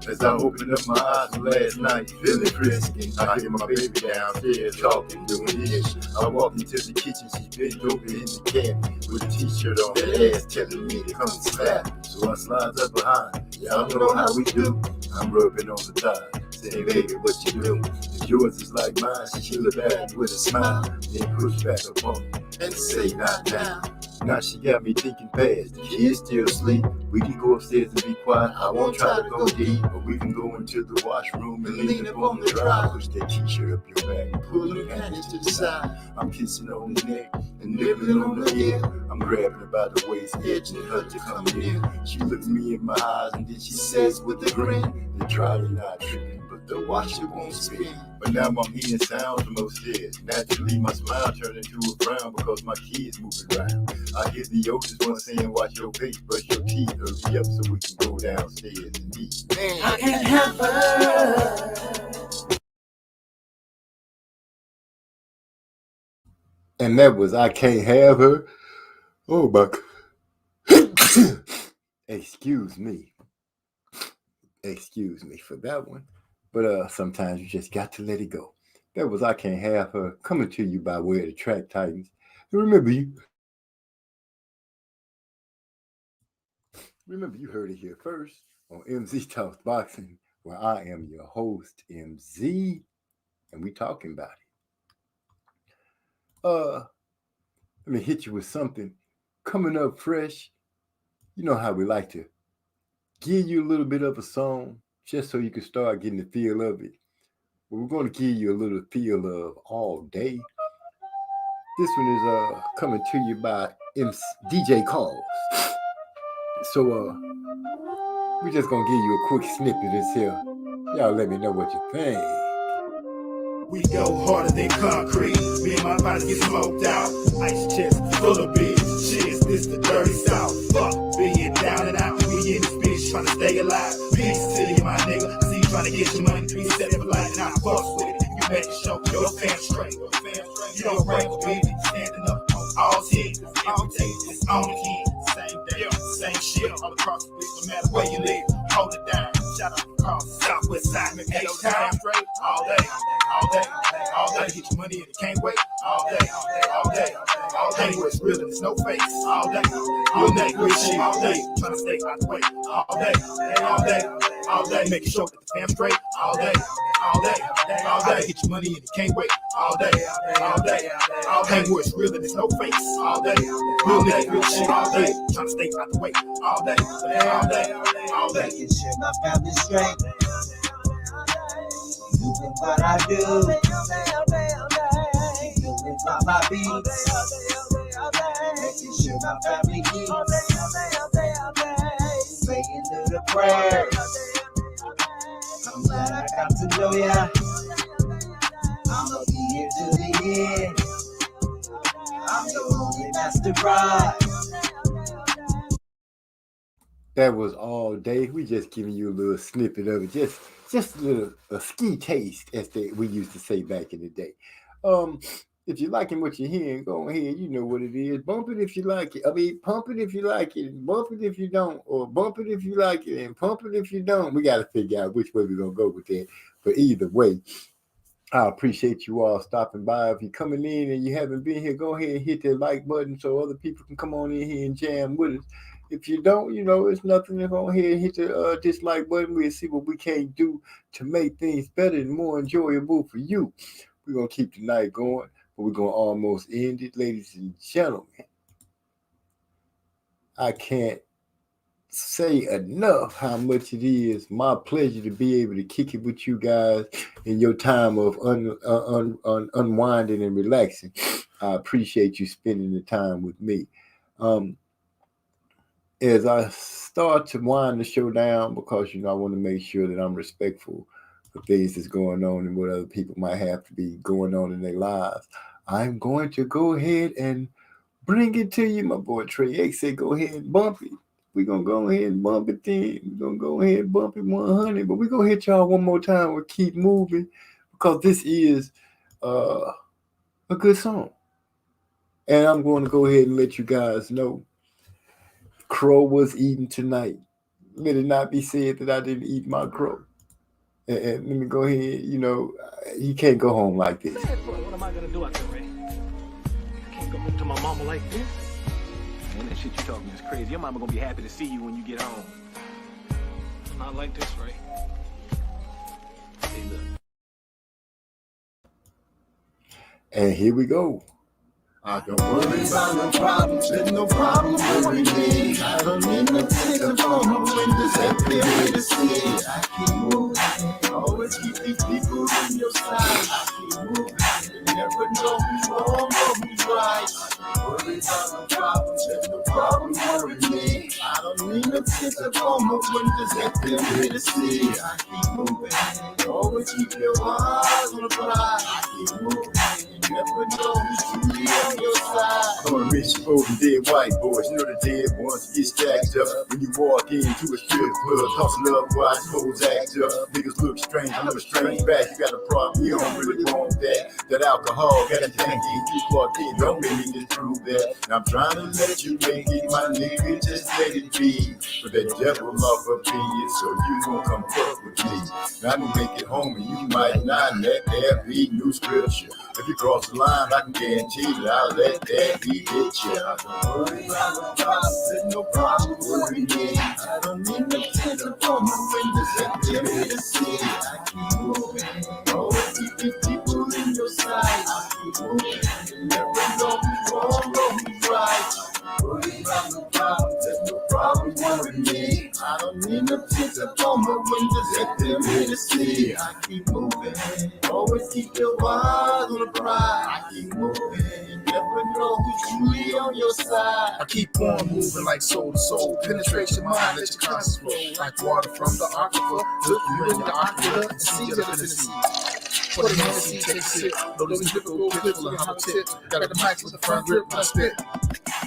As I opened up my eyes last night, feeling frisky, I hear my baby downstairs talking, doing this. I walk into the kitchen, she's bent over in the cabinet with a t-shirt on, that ass telling me to come and slap. So I slides up behind, y'all know how we do. I'm rubbing on the thigh, saying, baby, what you do? If yours is like mine, she should look at me with a smile, then push back up on me and say, not now. Now she got me thinking fast. The kids still asleep. We can go upstairs and be quiet. I won't try to go deep, but we can go into the washroom and lean up on the dry. Push that t-shirt up your back and pull her panties to the side. I'm kissing on the neck and nibbling on the ear. I'm grabbing her by the waist, edging her to come near. She looks me in my eyes and then she says with a grin, the dryer not tripping, but the washer won't spin. But now I'm hearing sounds from upstairs. Naturally, my smile turned into a frown because my kids moving around. I hear the oldest one saying, watch your face, brush your teeth, hurry up so we can go downstairs and eat. I can't have her. And that was I Can't Have Her. Oh my God. Excuse me for that one. But sometimes you just got to let it go. That was I Can't Have Her, coming to you by way of the Track Titans. And remember, you heard it here first on MZ Talks Boxing, where I am your host, MZ, and we talking about it. Let me hit you with something coming up fresh. You know how we like to give you a little bit of a song just so you can start getting the feel of it. But we're going to give you a little feel of All Day. This one is coming to you by DJ Calls. So we're just going to give you a quick snippet of this here. Y'all let me know what you think. We go harder than concrete. Me and my bodies get smoked out. Ice chest full of beers. Shit, this the dirty south. Fuck being down and out. We in this bitch trying to stay alive. Peace to you, my nigga. I see you trying to get your money. 3 steps for life and I fuck with it. You better show your fam straight. You don't break a baby. Standing up on all 10. Every day it's on again. Same day, same shit. All across the bitch, no matter where you live. Hold it down. Shout out across the Southwest side. Make your time straight all day. All day, all day, get your money and it can't wait. All day, all day, all day, where it's real and it's no face. All day, all day, good shit. All day, trying to stay out the way. All day, all day, all day, making sure that the fam straight. All day, all day, all day, get your money and it can't wait. All day, all day, all day, where it's real and it's no face. All day, real nigga, good shit. All day, trying to stay out the way. All day, all day, all day, making sure my family straight. Doing what I do. Keep doing my beats. Making sure my family eats. Saying little prayers. I'm glad I got to know ya. I'ma be here till the end. I'm your only master bride. That was All Day. We just giving you a little snippet of it. Just a ski taste, as we used to say back in the day. If you're liking what you're hearing, go ahead. You know what it is. Bump it if you like it. I mean, pump it if you like it. Bump it if you don't. Or bump it if you like it and pump it if you don't. We got to figure out which way we're going to go with that. But either way, I appreciate you all stopping by. If you're coming in and you haven't been here, go ahead and hit that like button so other people can come on in here and jam with us. If you don't, it's nothing to go ahead and hit the dislike button. We'll see what we can do to make things better and more enjoyable for you. We're going to keep the night going, but we're going to almost end it, ladies and gentlemen. I can't say enough how much it is my pleasure to be able to kick it with you guys in your time of unwinding and relaxing. I appreciate you spending the time with me. as I start to wind the show down, because I want to make sure that I'm respectful of things that's going on and what other people might have to be going on in their lives, I'm going to go ahead and bring it to you. My boy Trey X said, go ahead and bump it. We're going to go ahead and bump it then. We're going to go ahead and bump it 100. But we're going to hit y'all one more time. We'll keep moving, because this is a good song. And I'm going to go ahead and let you guys know, crow was eaten tonight. Let it not be said that I didn't eat my crow. And let me go ahead, you can't go home like this. What am I gonna do out there, Ray? I can't go home to my mama like this. Man, that shit you talking is crazy. Your mama gonna be happy to see you when you get home. Not like this, Ray. Hey, look. And here we go. I don't worry about no problems, there's no problem with me. I don't need no ticket for my windows empty way to see. I keep moving, always keep these people in your side. I keep moving, you never know who's wrong or who's right. I don't worry about no problems, there's no problem with me. I don't need no ticket for my windows empty way to see. I keep moving, always keep your eyes on the prize. I keep moving. Never know who's truly on your side. I'm a rich old and dead white boys. The dead ones get stacked up. When you walk into a strip club, hustle up, watch hoes act up. Niggas look strange, I never strange back. You got a problem, you don't really want that. That alcohol got a tank in you walk in, don't really need to prove that. And I'm trying to let you make it, my nigga, just let it be. But that devil off up in you, so you gon' come fuck with me. Now I can make it home and you might not let there be new scripture. If you cross the line, I can guarantee that I'll let that be hit you. I don't worry about no problems, there's no problem with me. I don't need no ticket for my windows empty way to see. I keep moving, always keep these people in your sight. I keep moving, you never know who's wrong or who's right. I don't worry about no problems, there's no problem with me. I don't need no ticket for my windows empty way to see. I keep moving, always keep your eyes on the prize. I keep moving, you never know who's truly on your side. I keep on moving like soul to soul. Penetrate your mind, let your conscience flow. Like water from the aquifer. Look you in the ocular and see the divinity. For the Hennessy, take a sip. Though this difficult clip full of hollow tip. Got the mic with the front grip when I spit.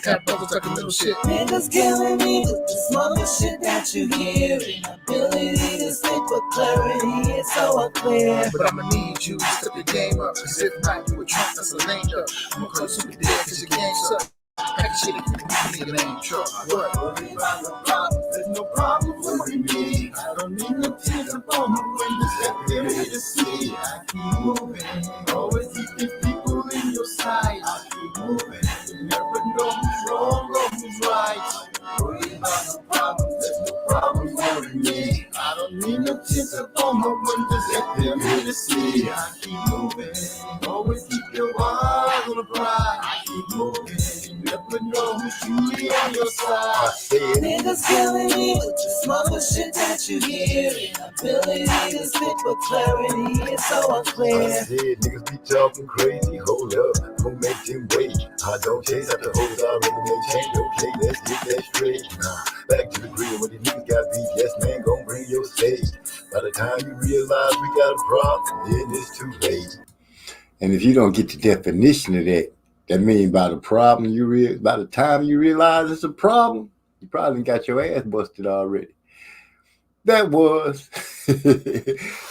Have bubbles like a little shit. Niggas killing me with this mother shit that you hear. Ability to speak with clarity, it's so unclear. But I'ma need you to step your game up. Cause if not, you a trunk that's a lame duck. I'ma call you super dead cause your game suck. Pack shit if you need a name truck. What? Worry about no problems, there's no problem with me. I don't need no tears upon my windows empty way to see. I keep moving, always keep these people in your sight. I keep moving, you never know who's wrong or who's right. Worry about no problems, there's no problem with me. I don't need no tears upon my windows empty way to see. I keep moving, always keep your eyes on the prize. I keep moving, never know who's truly on your side. Niggas killing me with this mother shit that you hear. Ability to speak with clarity, it's so unclear. I said niggas be talking crazy, hold up, don't make them wait. I don't chase after hoes, I really make change, okay, let's get that straight. Back to the grill, when the niggas got beef, yes man, gon' bring your stage. By the time you realize we got a problem, then it's too late. And if you don't get the definition of that, that means by the problem by the time you realize it's a problem, you probably got your ass busted already. That was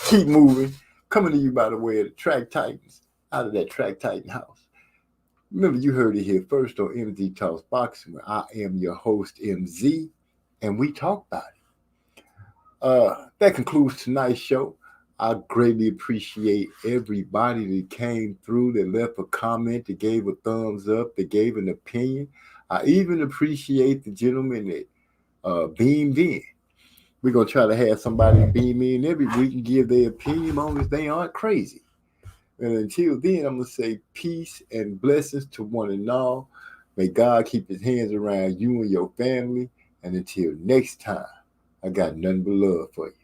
Keep Moving, coming to you by the way of the Track Titans, out of that Track Titan house. Remember, you heard it here first on MZ Talks Boxing, where I am your host, MZ, and we talk about it. That concludes tonight's show. I greatly appreciate everybody that came through, that left a comment, that gave a thumbs up, that gave an opinion. I even appreciate the gentleman that beamed in. We're going to try to have somebody beam in every week and give their opinion, as long as they aren't crazy. And until then, I'm going to say peace and blessings to one and all. May God keep his hands around you and your family. And until next time, I got nothing but love for you.